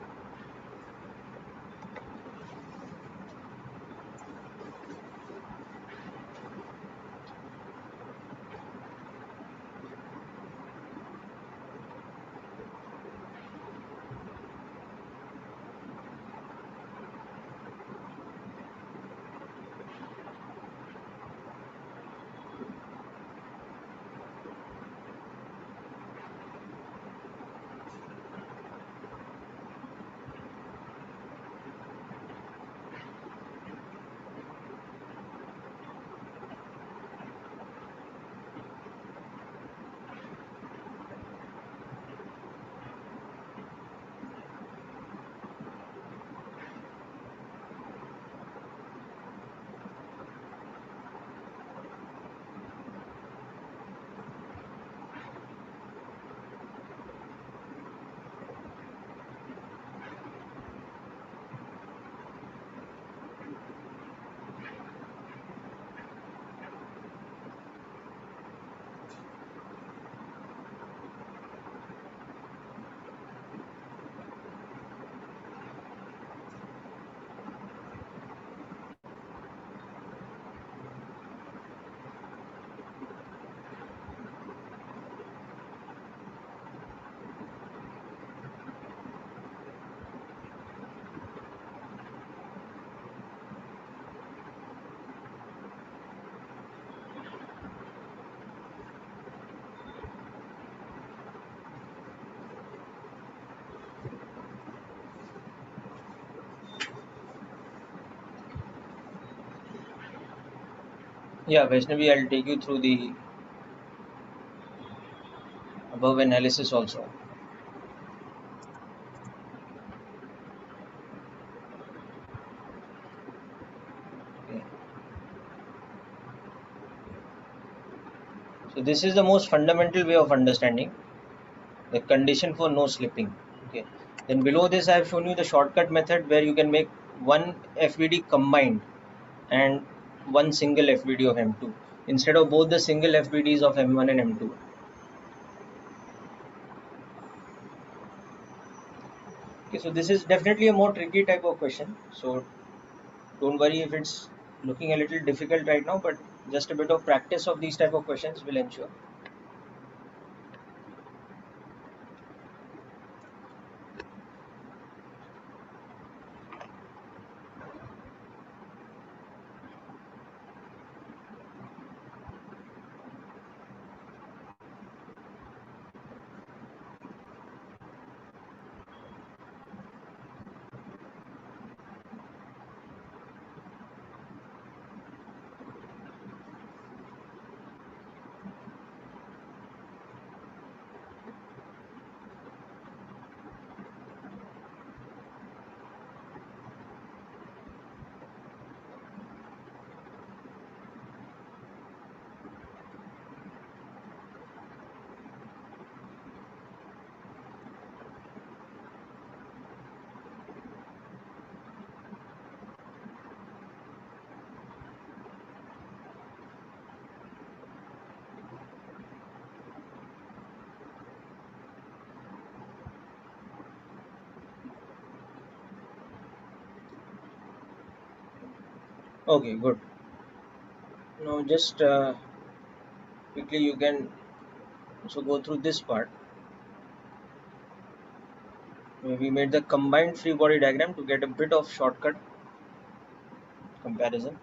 Yeah, Vaishnavi, I'll take you through the above analysis also. Okay. So this is the most fundamental way of understanding the condition for no slipping. Okay. Then below this, I have shown you the shortcut method where you can make one FVD combined and one single FVD of M2 instead of both the single FVDs of M1 and M2. Okay, so this is definitely a more tricky type of question. So don't worry if it's looking a little difficult right now, but just a bit of practice of these type of questions will ensure. Okay, good. Now just quickly you can also go through this part. We made the combined free body diagram to get a bit of shortcut comparison.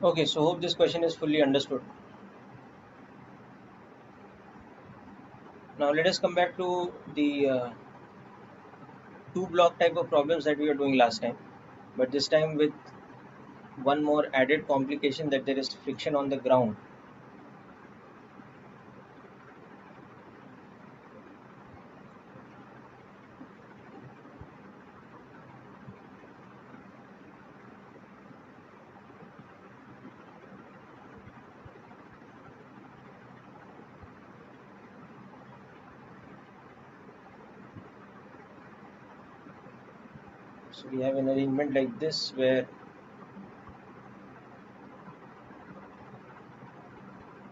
Okay, so hope this question is fully understood. Now let us come back to the two block type of problems that we were doing last time, but this time with one more added complication, that there is friction on the ground. So we have an arrangement like this where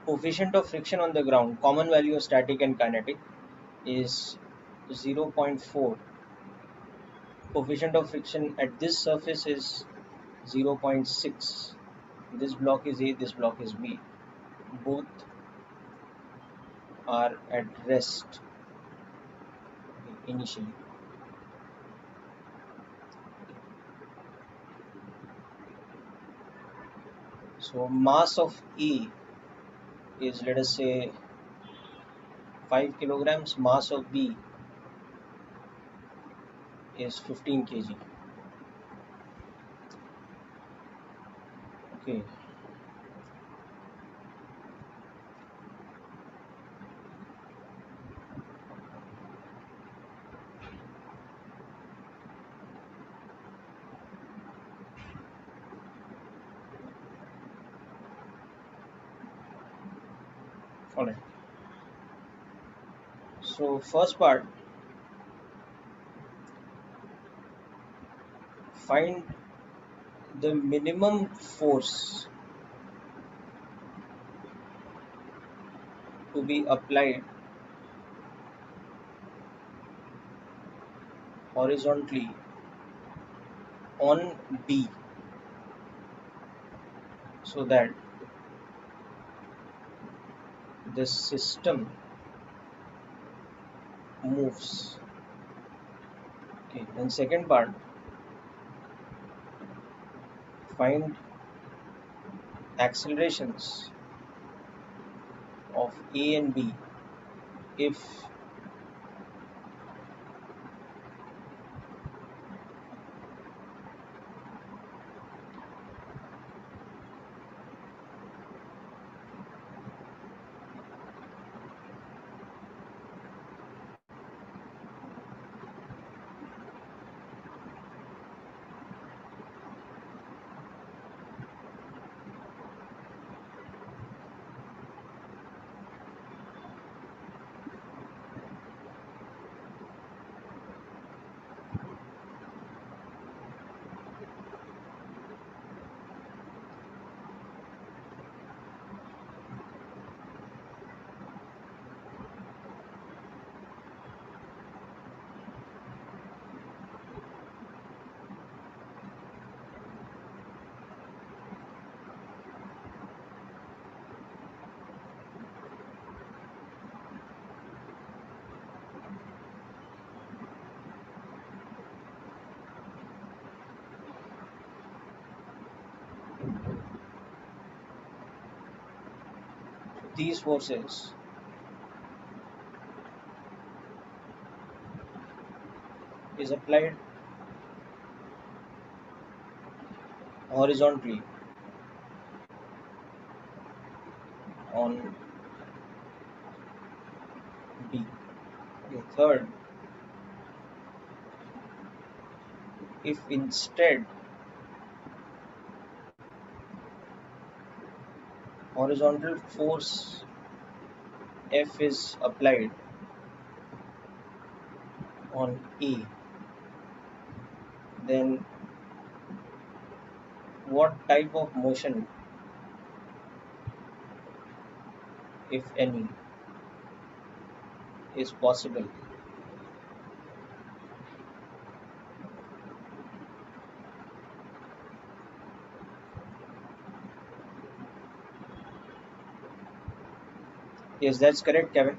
coefficient of friction on the ground, common value of static and kinetic, is 0.4. Coefficient of friction at this surface is 0.6. This block is A, this block is B. Both are at rest initially. So mass of A is, let us say, 5 kilograms. Mass of B is 15 kg. Okay. Alright. So first part, find the minimum force to be applied horizontally on B so that the system moves. Okay, and second part, find accelerations of A and B if these forces is applied horizontally on B. Okay, third, if instead horizontal force F is applied on A, then what type of motion, if any, is possible? Yes, that's correct, Kevin.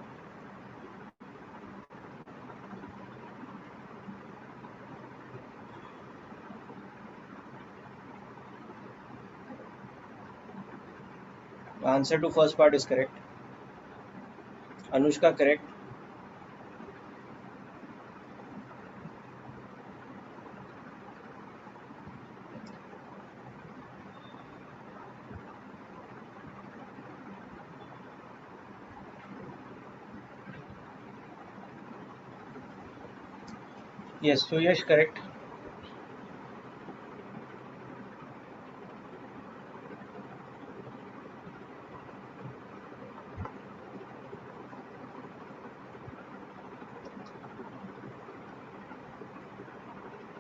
Answer to first part is correct. Anushka, correct. Yes, so yes, correct.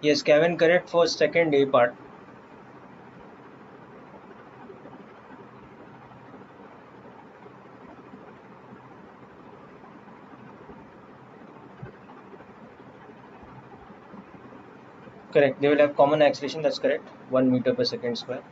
Yes, Kevin, correct for second A part. Correct. They will have common acceleration. That's correct. 1 meter per second square.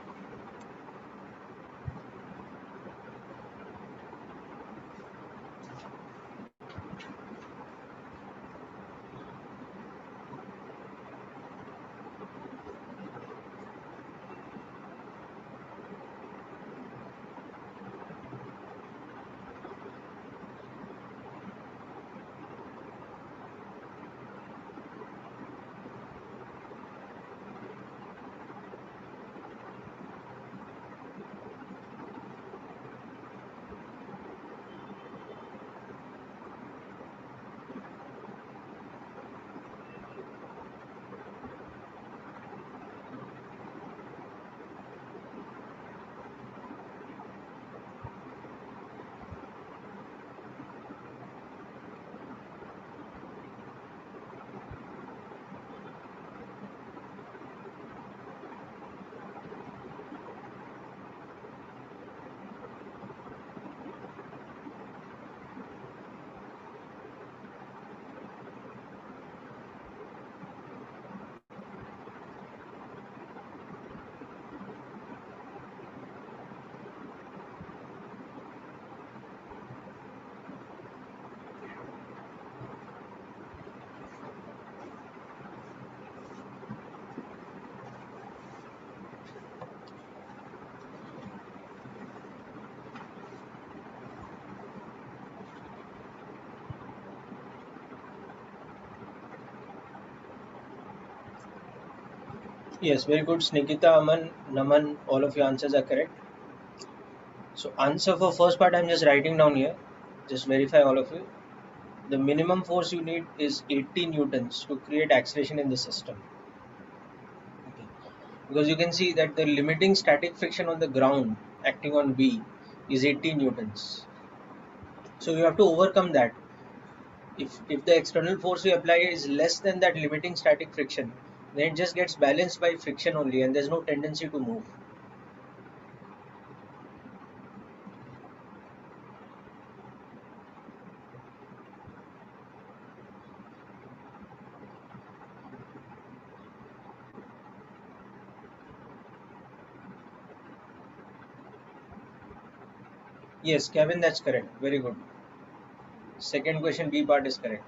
Yes, very good. Snikita, Aman, Naman, all of your answers are correct. So answer for first part I'm just writing down here. Just verify all of you. The minimum force you need is 80 newtons to create acceleration in the system. Okay. Because you can see that the limiting static friction on the ground acting on B is 80 newtons. So you have to overcome that. If the external force we apply is less than that limiting static friction, then it just gets balanced by friction only and there's no tendency to move. Yes, Kevin, that's correct. Very good. Second question, B part is correct.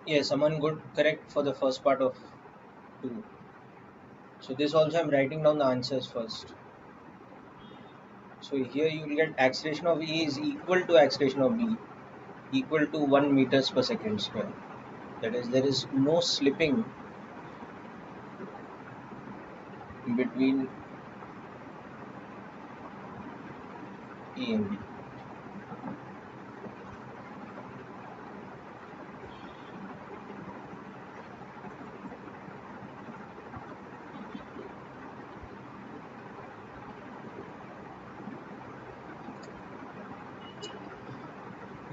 Yes, Aman, good, correct for the first part of 2. So this also I'm writing down the answers first. So here you will get acceleration of E is equal to acceleration of B, equal to 1 meters per second square. That is, there is no slipping between E and B.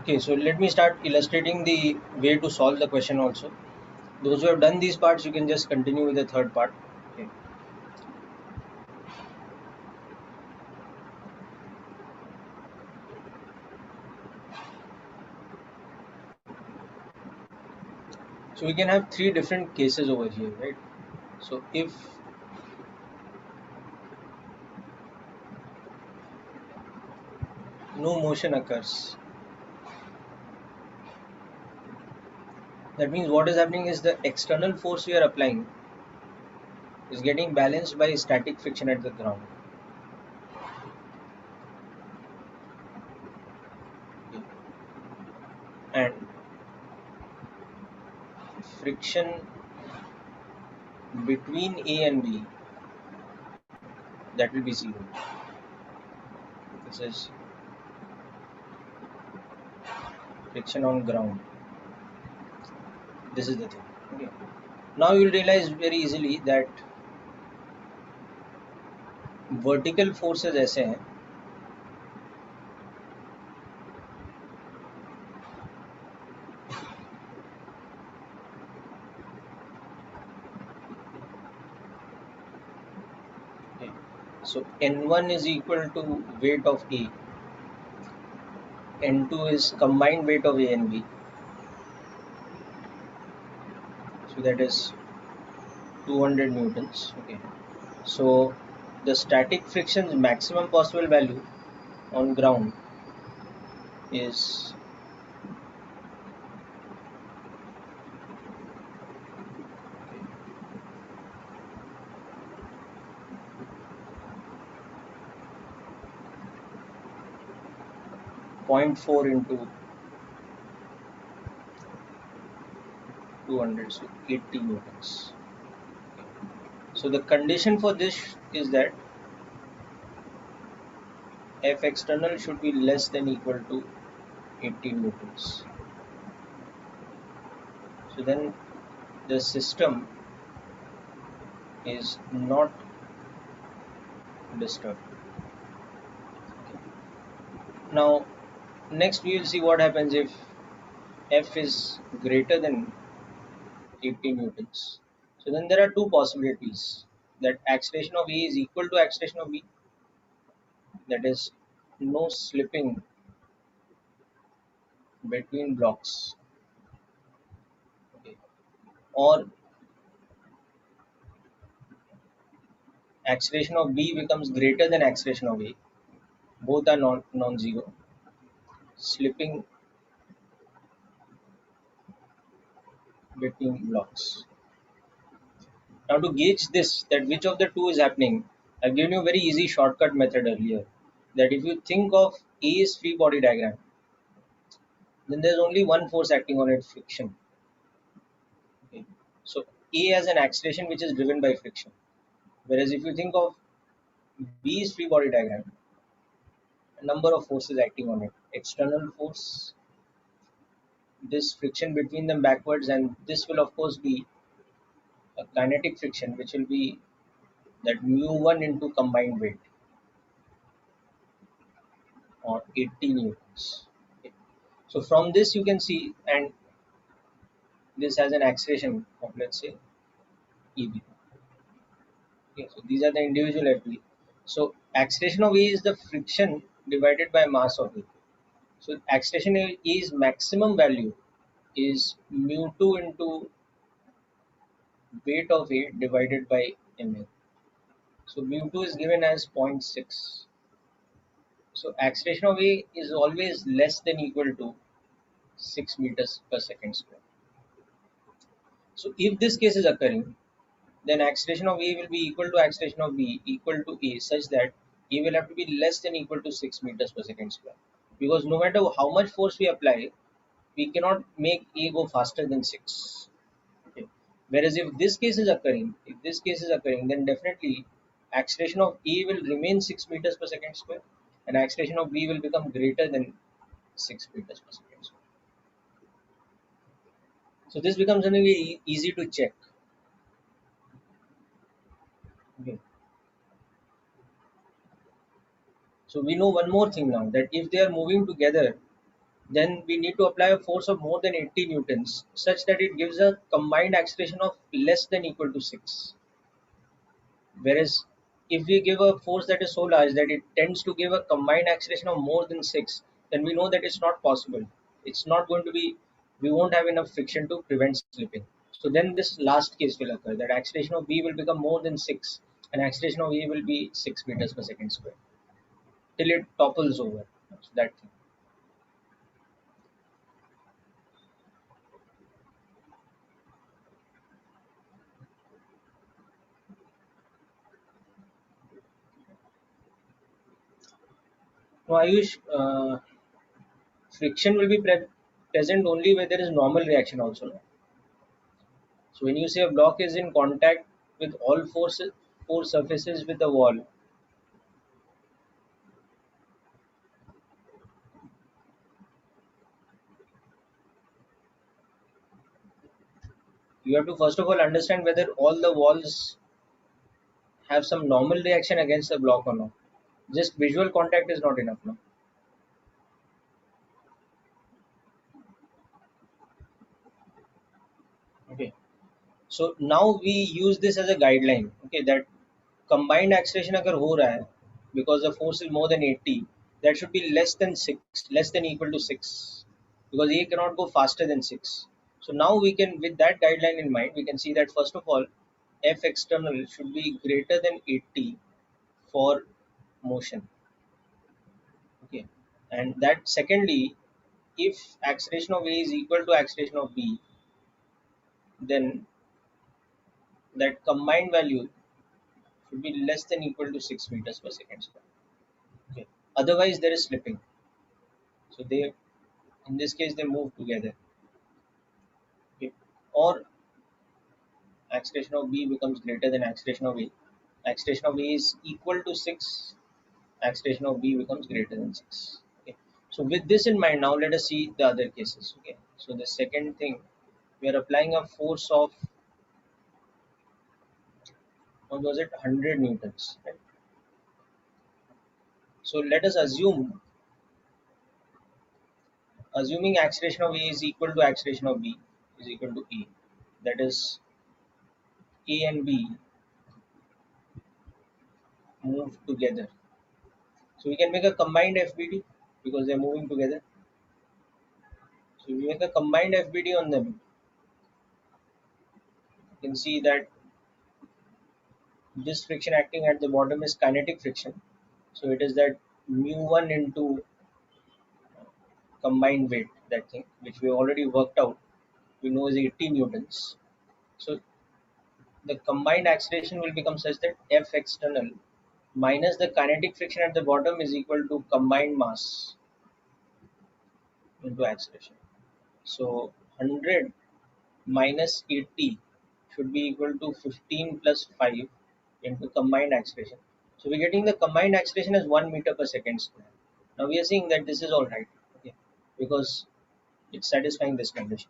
Okay, so let me start illustrating the way to solve the question also. Those who have done these parts, you can just continue with the third part. Okay. So we can have 3 different cases over here, right? So if no motion occurs. That means what is happening is the external force we are applying is getting balanced by static friction at the ground. And friction between A and B, that will be zero. This is friction on ground. This is the thing. Okay. Now you will realize very easily that vertical forces ऐसे हैं okay. So N1 is equal to weight of A, N2 is combined weight of A and B, so that is 200 newtons. Okay, so the static friction's maximum possible value on ground is 0.4 into 200, so 80 newtons. So the condition for this is that F external should be less than equal to 80 newtons. So then the system is not disturbed. Okay. Now next we will see what happens if F is greater than 80 newtons. So then there are two possibilities, that acceleration of A is equal to acceleration of B, that is no slipping between blocks, okay. Or acceleration of B becomes greater than acceleration of A, both are non-zero, slipping between blocks. Now to gauge this, that which of the two is happening, I've given you a very easy shortcut method earlier, that if you think of A's free body diagram, then there's only one force acting on it, friction. Okay. So A has an acceleration which is driven by friction. Whereas if you think of B's free body diagram, a number of forces acting on it. External force, this friction between them backwards, and this will of course be a kinetic friction, which will be that mu1 into combined weight, or 80 newtons. Okay. So from this you can see, and this has an acceleration of, let's say, EB. Okay, so these are the individual FB. So acceleration of A is the friction divided by mass of A. So acceleration of A's maximum value is mu2 into weight of A divided by mA. So mu2 is given as 0.6. So acceleration of A is always less than equal to 6 meters per second square. So if this case is occurring, then acceleration of A will be equal to acceleration of B equal to A, such that A will have to be less than equal to 6 meters per second square. Because no matter how much force we apply, we cannot make A go faster than 6. Okay. Whereas if this case is occurring, then definitely acceleration of A will remain 6 meters per second square, and acceleration of B will become greater than 6 meters per second square. So this becomes something very easy to check. Okay. So we know one more thing now, that if they are moving together, then we need to apply a force of more than 80 newtons, such that it gives a combined acceleration of less than equal to 6. Whereas if we give a force that is so large that it tends to give a combined acceleration of more than 6, then we know that it's not possible. It's not going to be, we won't have enough friction to prevent slipping. So then this last case will occur, that acceleration of B will become more than 6 and acceleration of A will be 6 meters per second square till it topples over. So that thing. Now, Ayush, friction will be present only where there is normal reaction also. No? So when you say a block is in contact with all four surfaces with the wall, you have to first of all understand whether all the walls have some normal reaction against the block or not. Just visual contact is not enough. No? Okay. So now we use this as a guideline. Okay, that combined acceleration अगर हो रहा है because the force is more than 80, that should be less than 6, less than equal to 6, because A cannot go faster than 6. So now we can, with that guideline in mind, we can see that first of all, F external should be greater than 80 for motion. Okay, and that secondly, if acceleration of A is equal to acceleration of B, then that combined value should be less than equal to 6 meters per second square. Okay. Otherwise, there is slipping. So they, in this case, they move together. Okay. Or acceleration of B becomes greater than acceleration of A. Acceleration of A is equal to 6. Acceleration of B becomes greater than 6. Okay. So with this in mind, now let us see the other cases. Okay. So the second thing, we are applying a force of, what was it, 100 newtons. Right? So let us assuming acceleration of A is equal to acceleration of B is equal to E. That is, A and B move together. So we can make a combined FBD because they're moving together. So we make a combined FBD on them. You can see that this friction acting at the bottom is kinetic friction. So it is that mu1 into combined weight, that thing, which we already worked out. We know is 80 newtons. So the combined acceleration will become such that F external minus the kinetic friction at the bottom is equal to combined mass into acceleration. So 100 minus 80 should be equal to 15 plus 5 into combined acceleration. So we're getting the combined acceleration as 1 meter per second square. Now we are seeing that this is all right, okay, because it's satisfying this condition.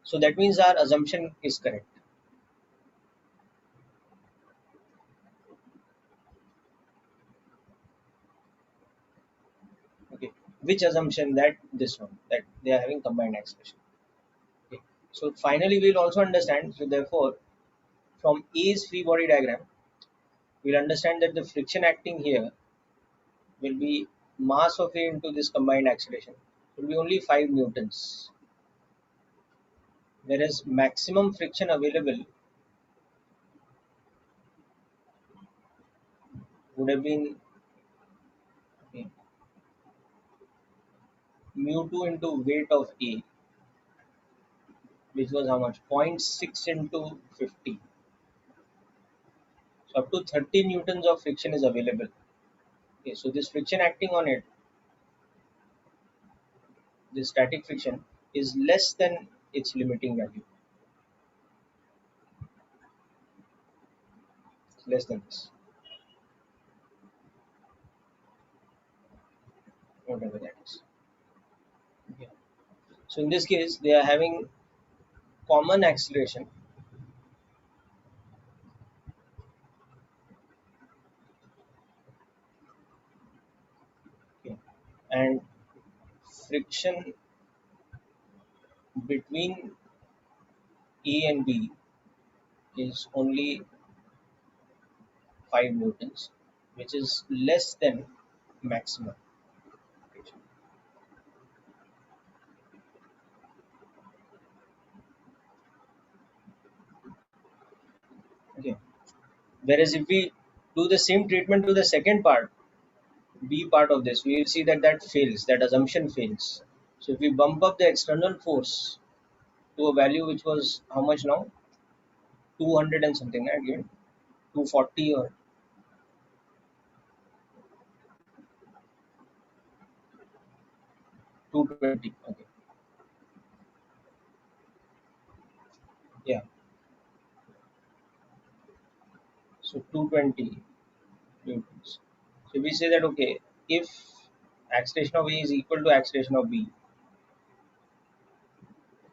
So that means our assumption is correct. Okay, which assumption? That this one, that they are having combined acceleration. Okay. So finally we'll also understand. So therefore, from A's free body diagram, we'll understand that the friction acting here will be mass of A into this combined acceleration will be only 5 newtons, whereas maximum friction available would have been, okay, mu2 into weight of A, which was how much? 0.6 into 50. So up to 30 newtons of friction is available. Okay, so this friction acting on it, this static friction, is less than its limiting value. It's less than this, whatever that is. Okay. So in this case, they are having common acceleration. Okay. And friction between A and B is only 5 newtons, which is less than maximum. Okay. Whereas if we do the same treatment to the second part, B part of this, we will see that that fails, that assumption fails. So if we bump up the external force to a value which was how much now? 200 and something, right? Again, 240 or 220. Okay. Yeah. So 220 newtons. So we say that okay, if acceleration of A is equal to acceleration of B,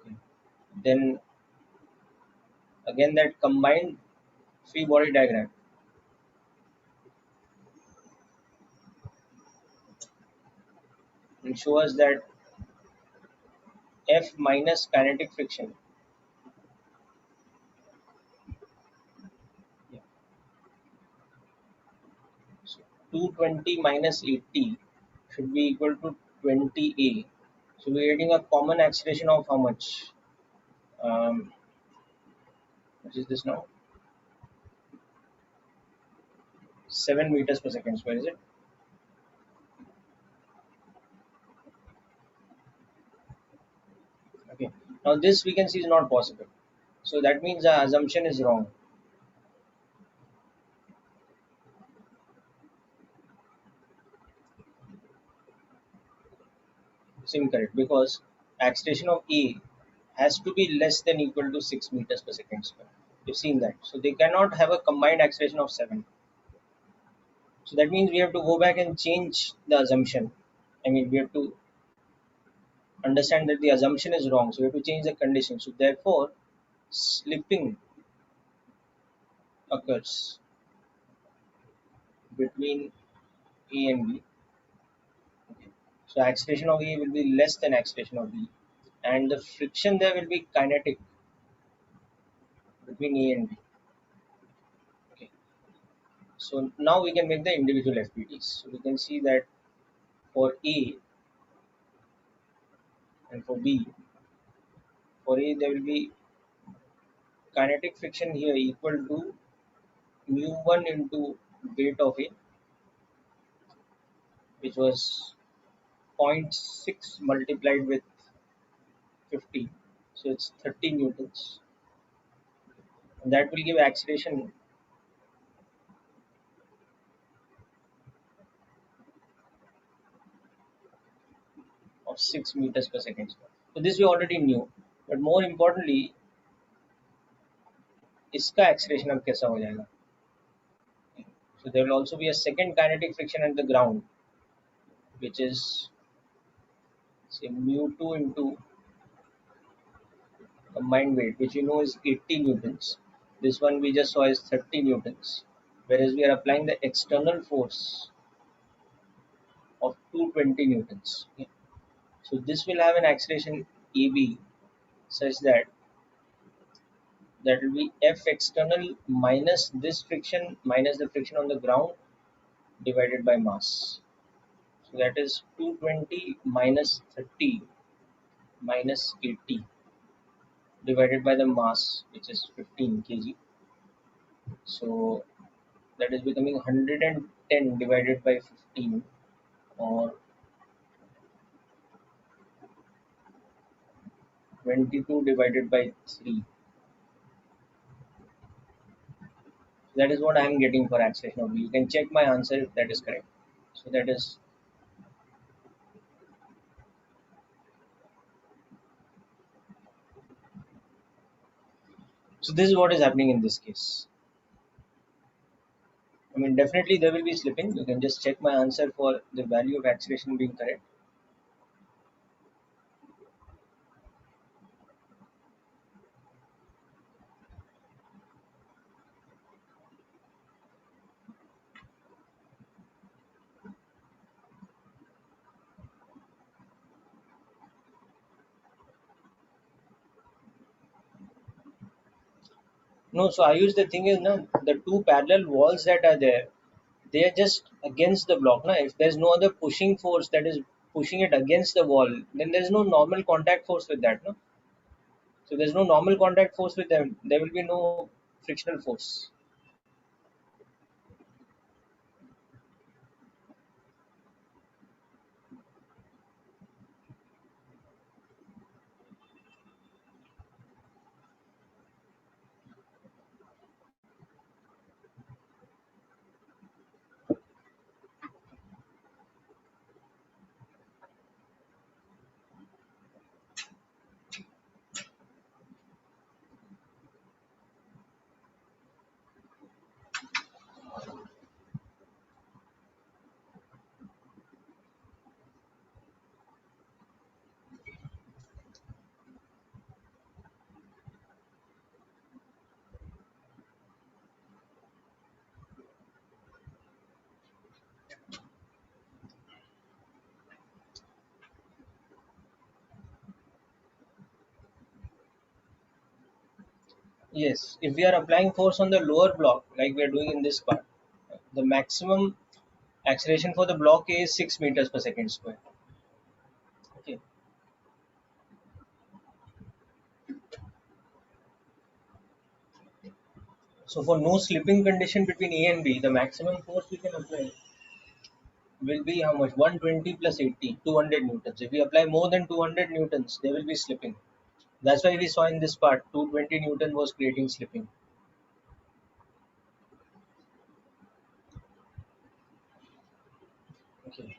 okay, then again that combined free body diagram will show us that F minus kinetic friction, yeah, so 220 minus 80 should be equal to 20A. So we're getting a common acceleration of how much? Um, what is this now? 7 meters per second. Where is it? Okay. Now this we can see is not possible. So that means the assumption is wrong. It's incorrect because acceleration of A has to be less than equal to 6 meters per second square. You've seen that. So they cannot have a combined acceleration of 7. So that means we have to go back and change the assumption. I mean, we have to understand that the assumption is wrong. So we have to change the condition. So therefore, slipping occurs between A and B. Okay. So acceleration of A will be less than acceleration of B. And the friction there will be kinetic between A and B. Okay. So now we can make the individual FPTs. So we can see that for A and for B, for A there will be kinetic friction here equal to mu1 into weight of A, which was zero point 0.6 multiplied with 50. So it's 30 newtons. And that will give acceleration of 6 meters per second square. So this we already knew. But more importantly, इसका acceleration अब कैसा हो जाएगा? So there will also be a second kinetic friction at the ground, which is say mu2 into combined weight, which you know is 80 newtons. This one we just saw is 30 newtons, whereas we are applying the external force of 220 newtons. Okay. So this will have an acceleration AB such that that will be F external minus this friction minus the friction on the ground divided by mass. So that is 220 minus 30 minus 80 divided by the mass, which is 15 kg. So that is becoming 110 divided by 15, or 22 divided by 3. That is what I am getting for acceleration of B. You can check my answer if that is correct. So that is, so this is what is happening in this case. I mean, definitely there will be slipping. You can just check my answer for the value of acceleration being correct. No, so I use the thing is no, the two parallel walls that are there, they are just against the block. No? If there's no other pushing force that is pushing it against the wall, then there's no normal contact force with that. No? So there's no normal contact force with them. There will be no frictional force. Yes, if we are applying force on the lower block, like we are doing in this part, the maximum acceleration for the block A is 6 meters per second square. Okay. So for no slipping condition between A and B, the maximum force we can apply will be how much? 120 plus 80, 200 newtons. If we apply more than 200 newtons, there will be slipping. That's why we saw in this part 220 newton was creating slipping. Okay.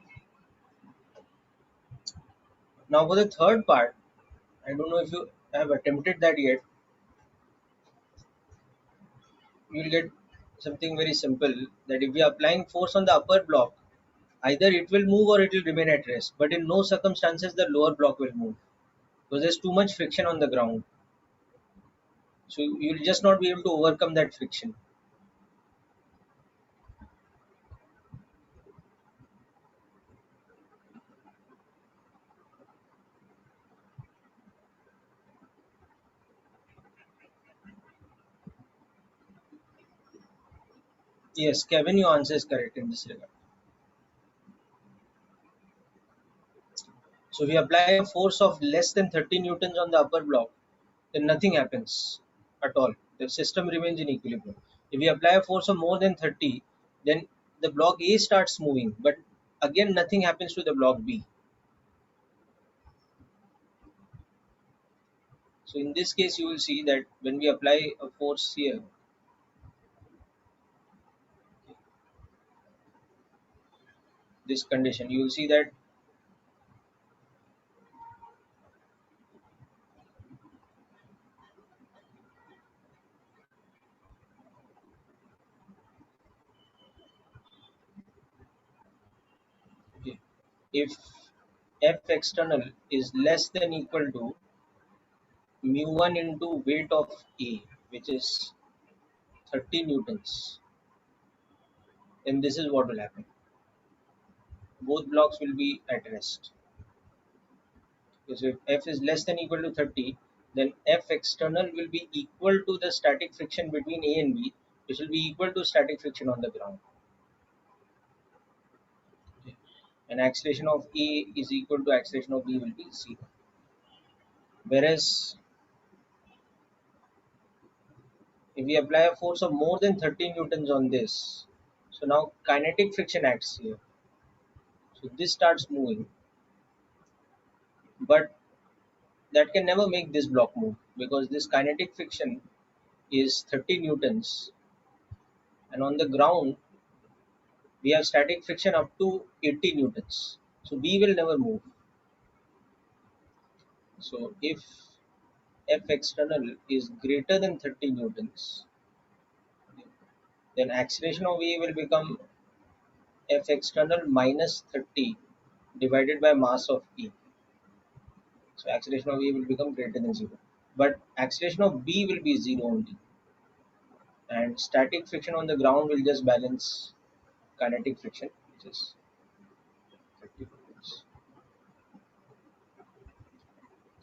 Now for the third part, I don't know if you have attempted that yet. You will get something very simple, that if we are applying force on the upper block, either it will move or it will remain at rest. But in no circumstances the lower block will move because there's too much friction on the ground. So you'll just not be able to overcome that friction. Yes, Kevin, your answer is correct in this regard. So if we apply a force of less than 30 newtons on the upper block, then nothing happens at all. The system remains in equilibrium. If we apply a force of more than 30, then the block A starts moving, but again nothing happens to the block B. So in this case, you will see that when we apply a force here, this condition, you will see that okay, if F external is less than equal to mu1 into weight of A, which is 30 newtons, then this is what will happen. Both blocks will be at rest. Because if F is less than equal to 30, then F external will be equal to the static friction between A and B, which will be equal to static friction on the ground. Okay. And acceleration of A is equal to acceleration of B will be 0. Whereas if we apply a force of more than 30 newtons on this, so now kinetic friction acts here. So this starts moving, but that can never make this block move because this kinetic friction is 30 newtons, and on the ground we have static friction up to 80 newtons. So B will never move. So if F external is greater than 30 newtons, then acceleration of A will become F external minus 30 divided by mass of E. So acceleration of A will become greater than 0. But acceleration of B will be 0 only. And static friction on the ground will just balance kinetic friction, which is 30 newtons.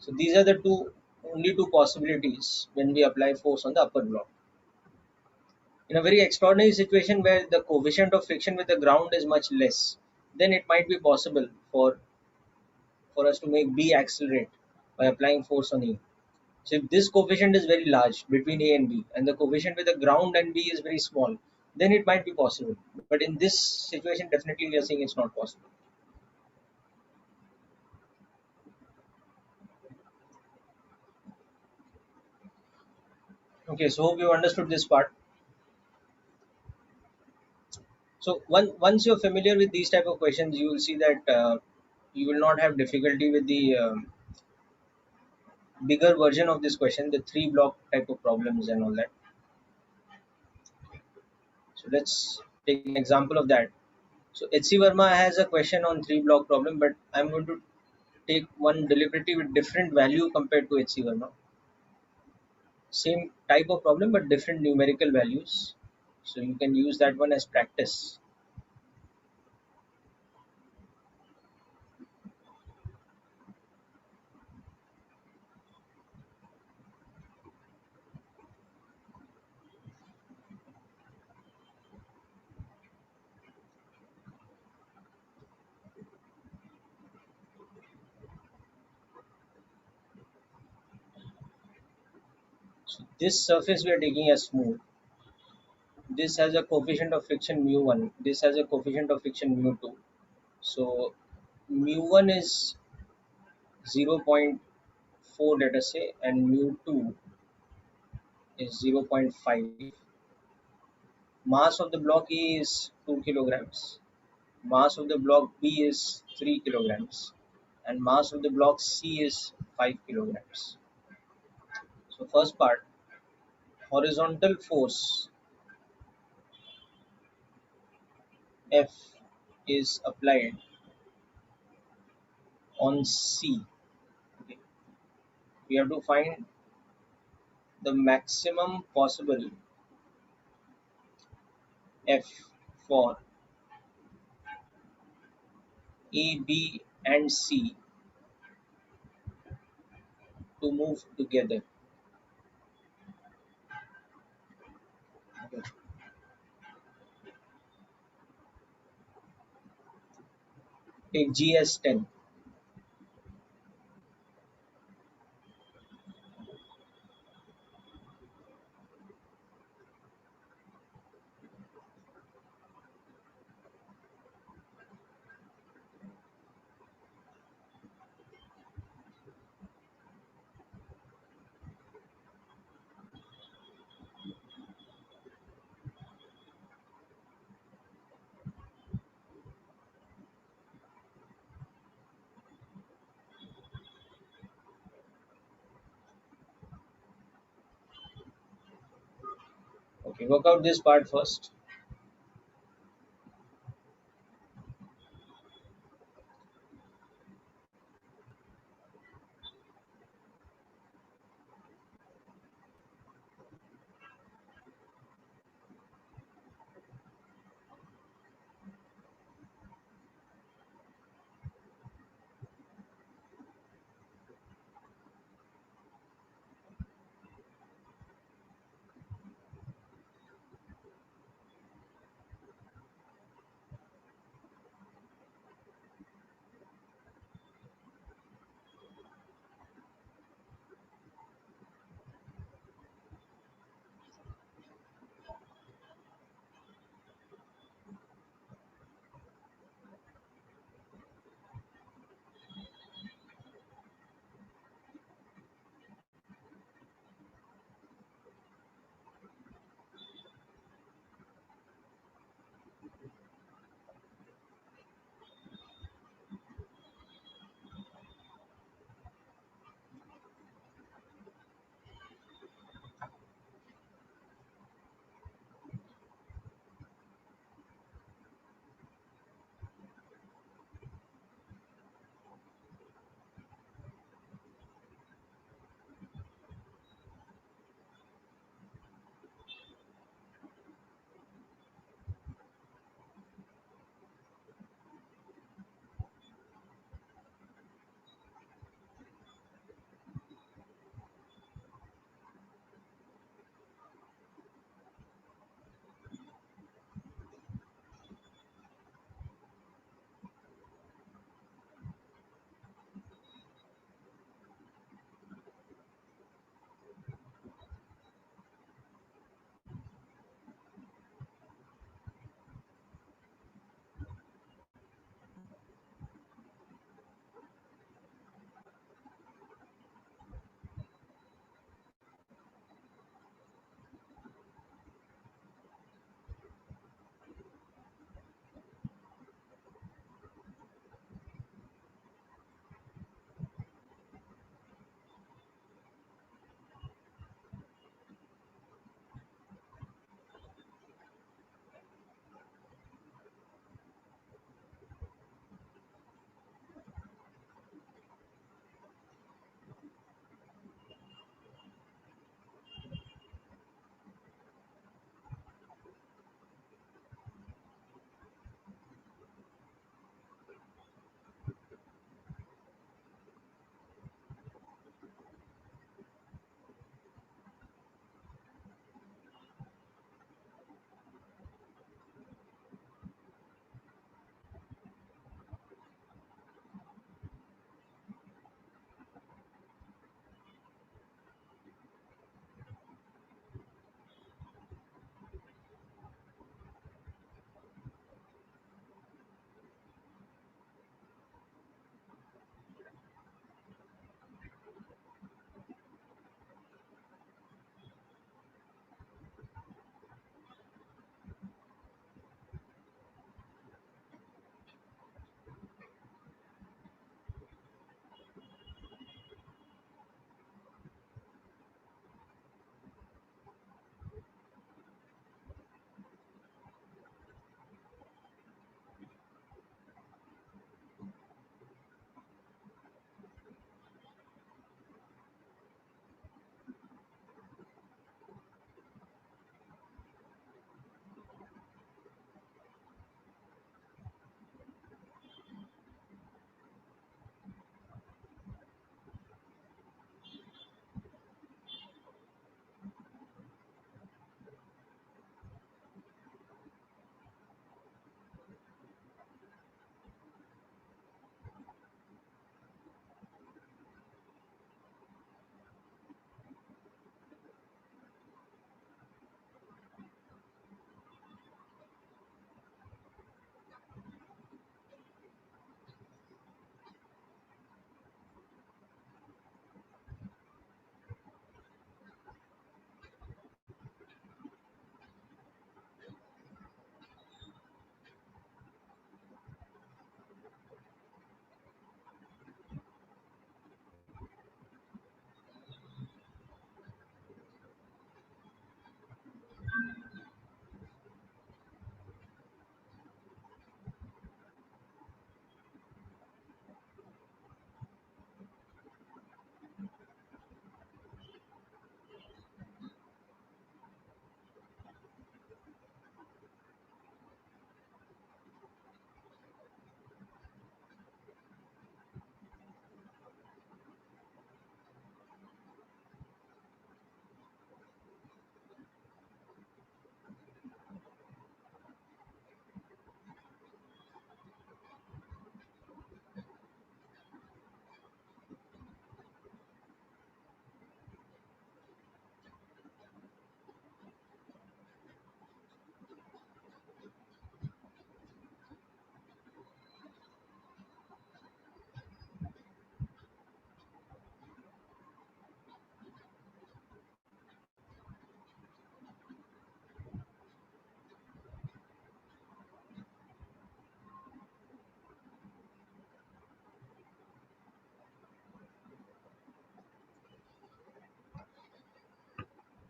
So these are the only two possibilities when we apply force on the upper block. In a very extraordinary situation where the coefficient of friction with the ground is much less, then it might be possible for us to make B accelerate by applying force on A. So if this coefficient is very large between A and B, and the coefficient with the ground and B is very small, then it might be possible. But in this situation, definitely we are saying it's not possible. Okay, so hope you understood this part. So once you're familiar with these type of questions, you will see that you will not have difficulty with the bigger version of this question, the three block type of problems and all that. So let's take an example of that. So HC Verma has a question on three block problem, but I'm going to take one deliberately with different value compared to HC Verma. Same type of problem but different numerical values. So you can use that one as practice. So this surface we are taking as smooth. This has a coefficient of friction mu1. This has a coefficient of friction mu2. So mu1 is 0.4, let us say, and mu2 is 0.5. Mass of the block A is 2 kilograms. Mass of the block B is 3 kilograms. And mass of the block C is 5 kilograms. So first part, horizontal force F is applied on C. Okay. We have to find the maximum possible F for A, B and C to move together. Okay. Take G as 10. Okay, work out this part first.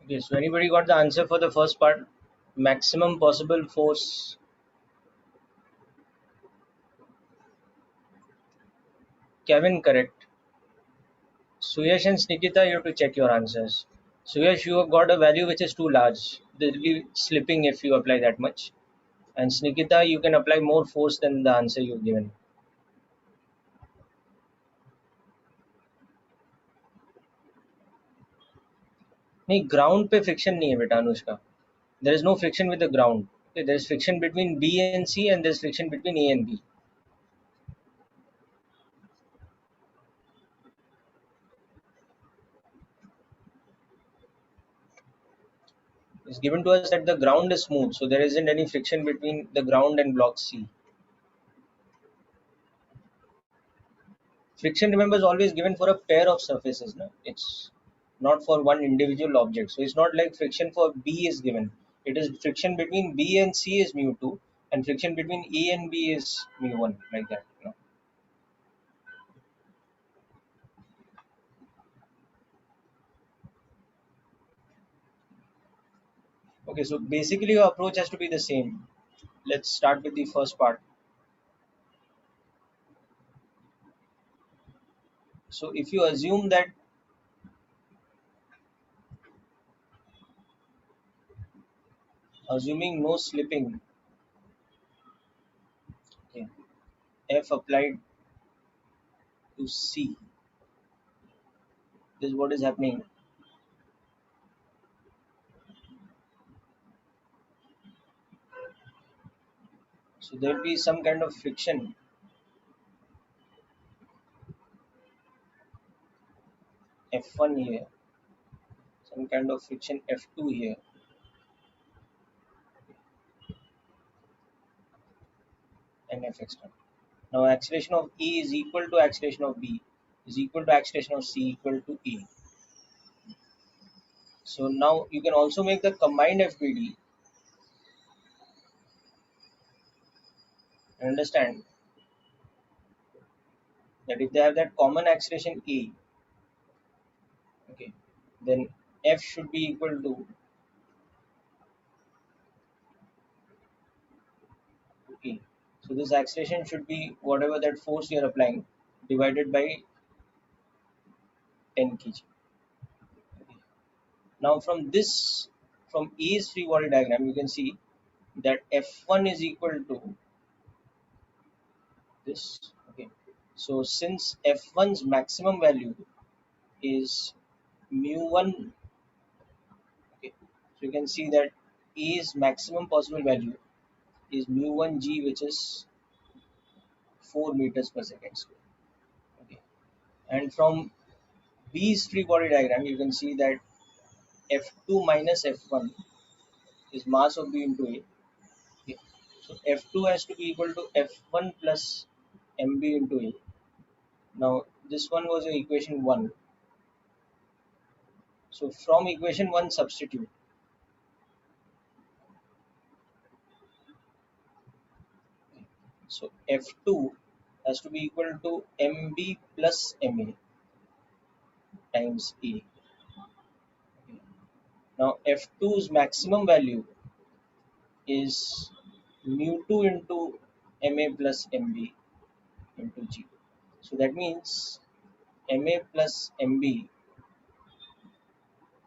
Okay, so anybody got the answer for the first part? Maximum possible force. Kevin, correct. Suyash and Nikita, you have to check your answers. Suyash, you have got a value which is too large. There will be slipping if you apply that much. And Nikita, you can apply more force than the answer you've given. नहीं ground पे friction नहीं है बेटा Anushka. There is no friction with the ground. Okay, there is friction between B and C and there is friction between A and B. It's given to us that the ground is smooth, so there isn't any friction between the ground and block C. Friction, remember, is always given for a pair of surfaces. No? It's not for one individual object. So it's not like friction for B is given. It is friction between B and C is mu2, and friction between A and B is mu1, like that. Okay, so basically your approach has to be the same. Let's start with the first part. So if you assume that, assuming no slipping, okay, F applied to C, this is what is happening. So there will be some kind of friction F1 here, some kind of friction F2 here, and F external. Now acceleration of E is equal to acceleration of B is equal to acceleration of C equal to E. So now you can also make the combined FBD and understand that if they have that common acceleration E, okay, then F should be equal to E. So this acceleration should be whatever that force you are applying divided by 10 kg. Okay. Now from this, from E's free body diagram, you can see that F1 is equal to this. Okay. So since F1's maximum value is mu1, okay, so you can see that E's maximum possible value is mu1g, which is 4 meters per second square. Okay. And from B's free body diagram, you can see that F2 minus F1 is mass of B into A. Okay. So F2 has to be equal to F1 plus mb into A. Now this one was equation 1. So from equation 1 substitute. So F2 has to be equal to mb plus ma times A. Okay. Now F2's maximum value is mu2 into ma plus mb into g. So that means ma plus mb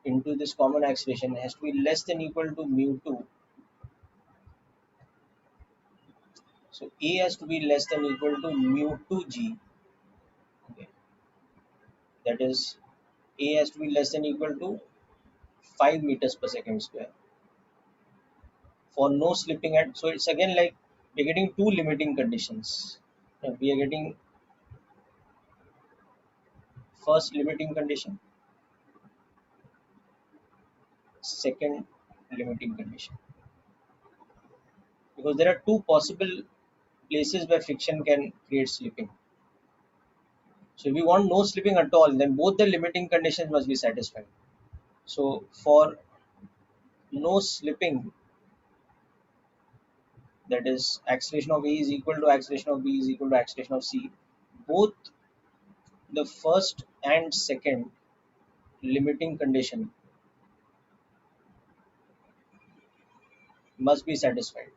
into this common acceleration has to be less than equal to mu2. So A has to be less than equal to mu2g. Okay. That is, A has to be less than equal to 5 meters per second square for no slipping at. So it's again like we're getting two limiting conditions. We are getting first limiting condition, second limiting condition, because there are two possible places where friction can create slipping. So if we want no slipping at all, then both the limiting conditions must be satisfied. So for no slipping, that is acceleration of A is equal to acceleration of B is equal to acceleration of C, both the first and second limiting condition must be satisfied.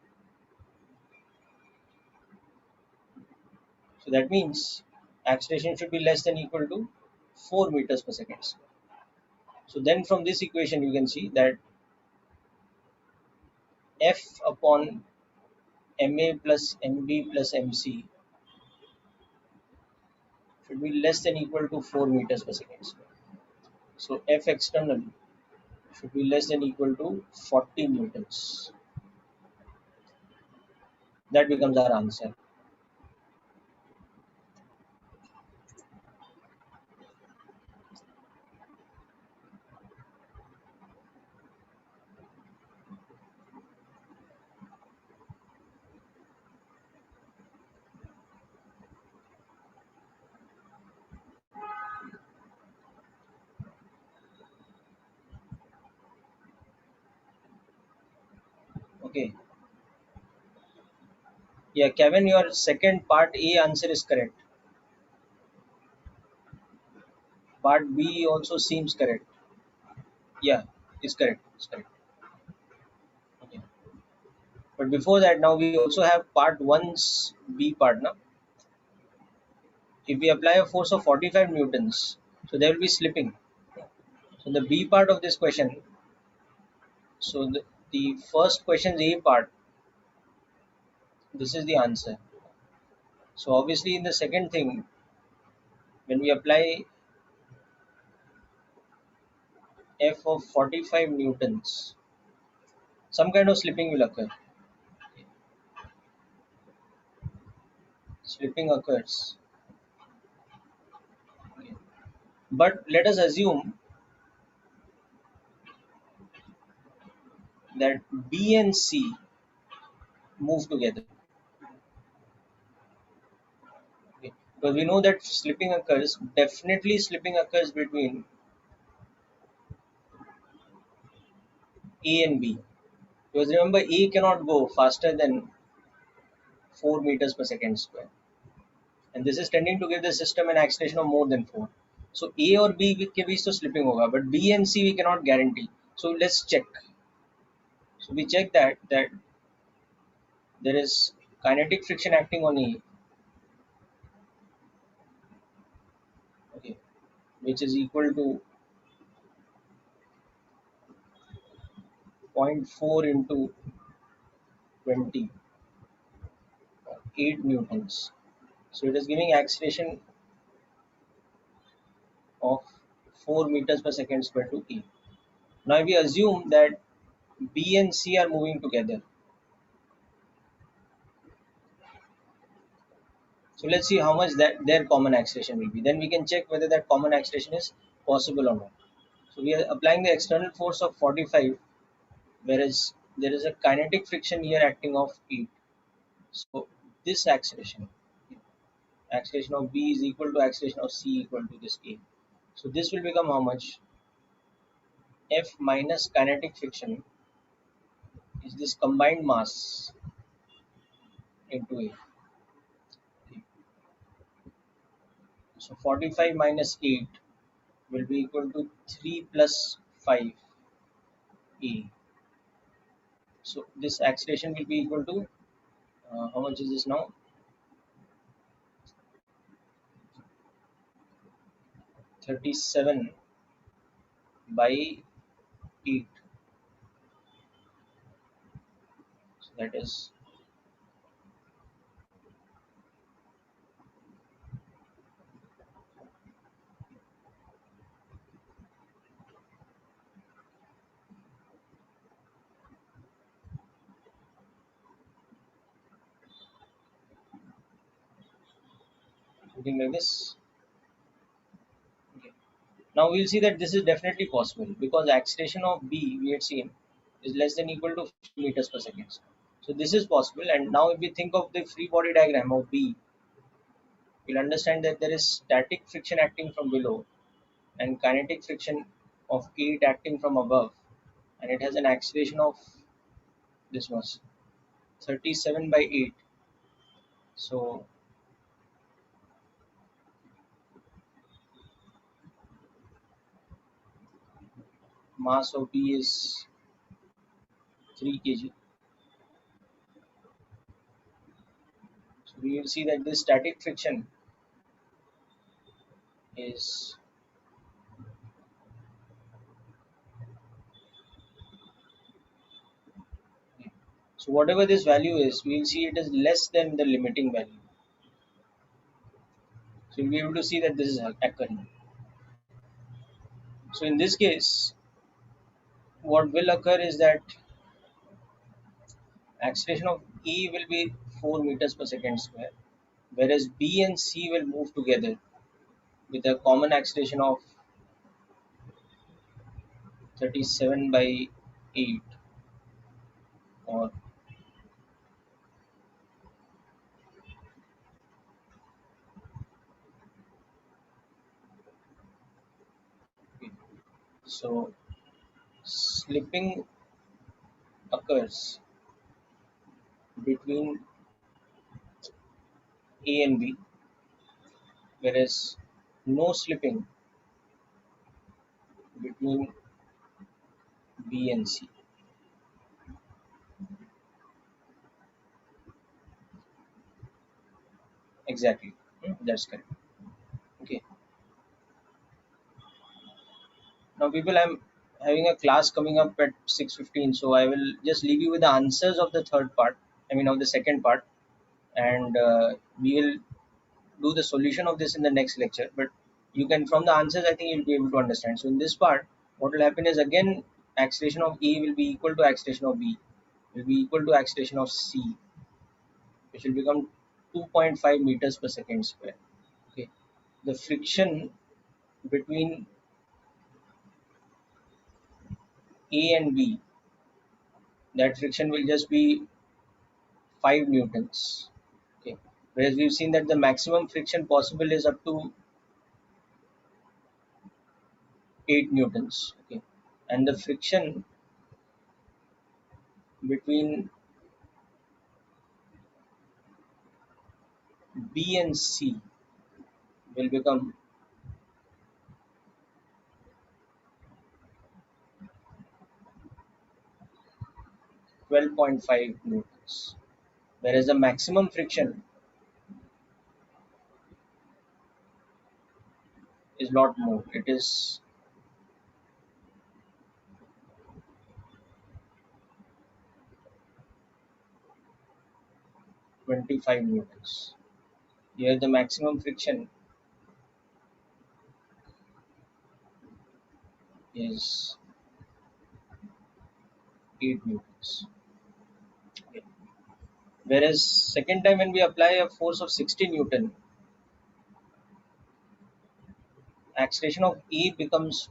So that means acceleration should be less than equal to 4 meters per second square. So then from this equation you can see that F upon MA plus MB plus MC should be less than equal to 4 meters per second square. So F external should be less than equal to 40 newtons. That becomes our answer. Okay. Yeah, Kevin, your second part A answer is correct. Part B also seems correct. Yeah, is correct. It's correct. Okay. But before that, now we also have part 1's B part. Now, if we apply a force of 45 newtons, so there will be slipping. So the B part of this question, so the first question's A part, this is the answer. So obviously in the second thing, when we apply F of 45 newtons, some kind of slipping will occur. Slipping occurs. Okay. But let us assume that B and C move together. Okay. Because we know that slipping occurs, definitely slipping occurs between A and B. Because remember, A cannot go faster than 4 meters per second square. And this is tending to give the system an acceleration of more than 4. So A or B के बीच तो slipping होगा, but B and C we cannot guarantee. So let's check. So we check that there is kinetic friction acting on A, okay, which is equal to zero point 0.4 into 20, 8 newtons. So it is giving acceleration of 4 meters per second square to A. Now we assume that B and C are moving together. So let's see how much that their common acceleration will be. Then we can check whether that common acceleration is possible or not. So we are applying the external force of 45, whereas there is a kinetic friction here acting of 8. So this acceleration of B is equal to acceleration of C equal to this A. So this will become how much? F minus kinetic friction is this combined mass into A. So 45 minus 8 will be equal to 3 plus 5 A. So this acceleration will be equal to how much is this now? 37 by 8. So that is something like this. Okay. Now we'll see that this is definitely possible because acceleration of B we had seen is less than equal to 50 meters per second. So this is possible, and now if we think of the free body diagram of B, we'll understand that there is static friction acting from below and kinetic friction of 8 acting from above, and it has an acceleration of this much 37 by 8. So mass of B is 3 kg. we will see that this static friction is, so whatever this value is, we will see it is less than the limiting value. So you'll be able to see that this is occurring. So in this case, what will occur is that acceleration of E will be 4 meters per second square, whereas B and C will move together with a common acceleration of 37 by 8, or so slipping occurs between A and B, whereas no slipping between B and C. Exactly. That's correct. Okay. Now, people, I'm having a class coming up at 6:15, so I will just leave you with the answers of the third part. I mean, of the second part, and we will do the solution of this in the next lecture. But you can, from the answers, I think you'll be able to understand. So in this part, what will happen is, again, acceleration of E will be equal to acceleration of B, will be equal to acceleration of C, which will become 2.5 meters per second square. Okay. The friction between A and B, that friction will just be 5 newtons. Okay. Whereas we've seen that the maximum friction possible is up to 8 newtons. Okay. And the friction between B and C will become 12.5 newtons. Whereas the maximum friction is not more. It is 25 newtons. Here the maximum friction is 8 newtons. Okay. Whereas second time when we apply a force of 60 newton, acceleration of E becomes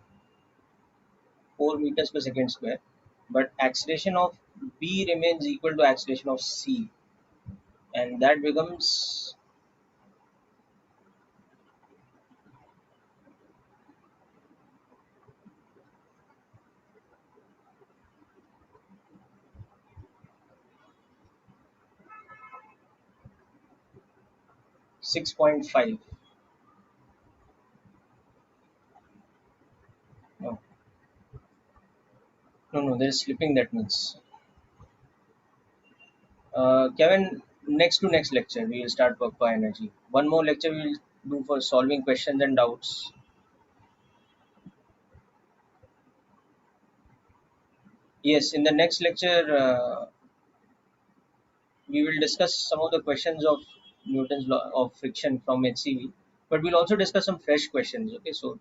4 meters per second square, but acceleration of B remains equal to acceleration of C, and that becomes 6.5. No, no, there's slipping, that means. Kevin, next to next lecture, we will start work by energy. One more lecture we will do for solving questions and doubts. Yes, in the next lecture, we will discuss some of the questions of Newton's law of friction from HCV, but we'll also discuss some fresh questions. Okay, so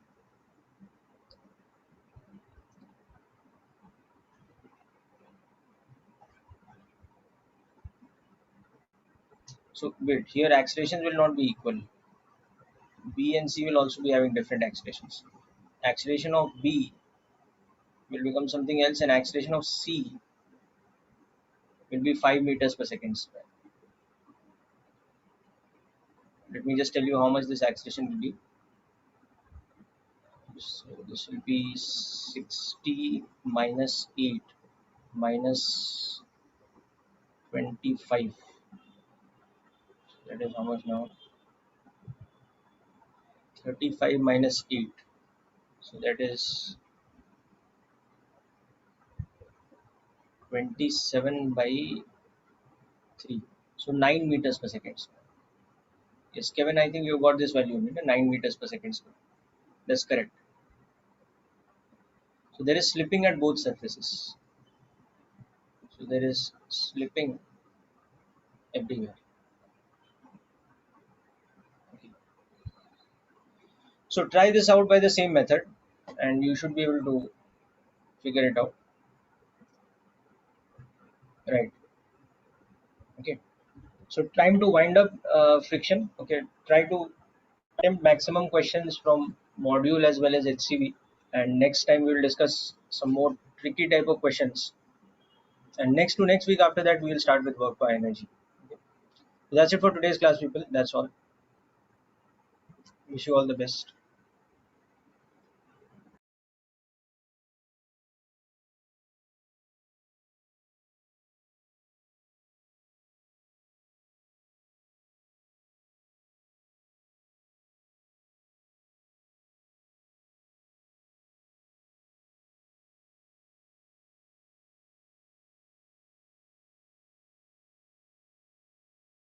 wait, here accelerations will not be equal. B and C will also be having different accelerations. Acceleration of B will become something else, and acceleration of C will be 5 meters per second square. Let me just tell you how much this acceleration will be. So this will be 60 minus 8 minus 25. That is how much now? 35 minus 8. So that is 27 by 3. So 9 meters per second. Yes, Kevin, I think you got this value, 9 meters per second square. That's correct. So there is slipping at both surfaces. So there is slipping everywhere. Okay. So try this out by the same method and you should be able to figure it out. Right. Okay. So time to wind up friction. Okay. Try to attempt maximum questions from module as well as HCV. And next time we will discuss some more tricky type of questions. And next week after that we will start with work by energy. Okay. So that's it for today's class, people. That's all. Wish you all the best.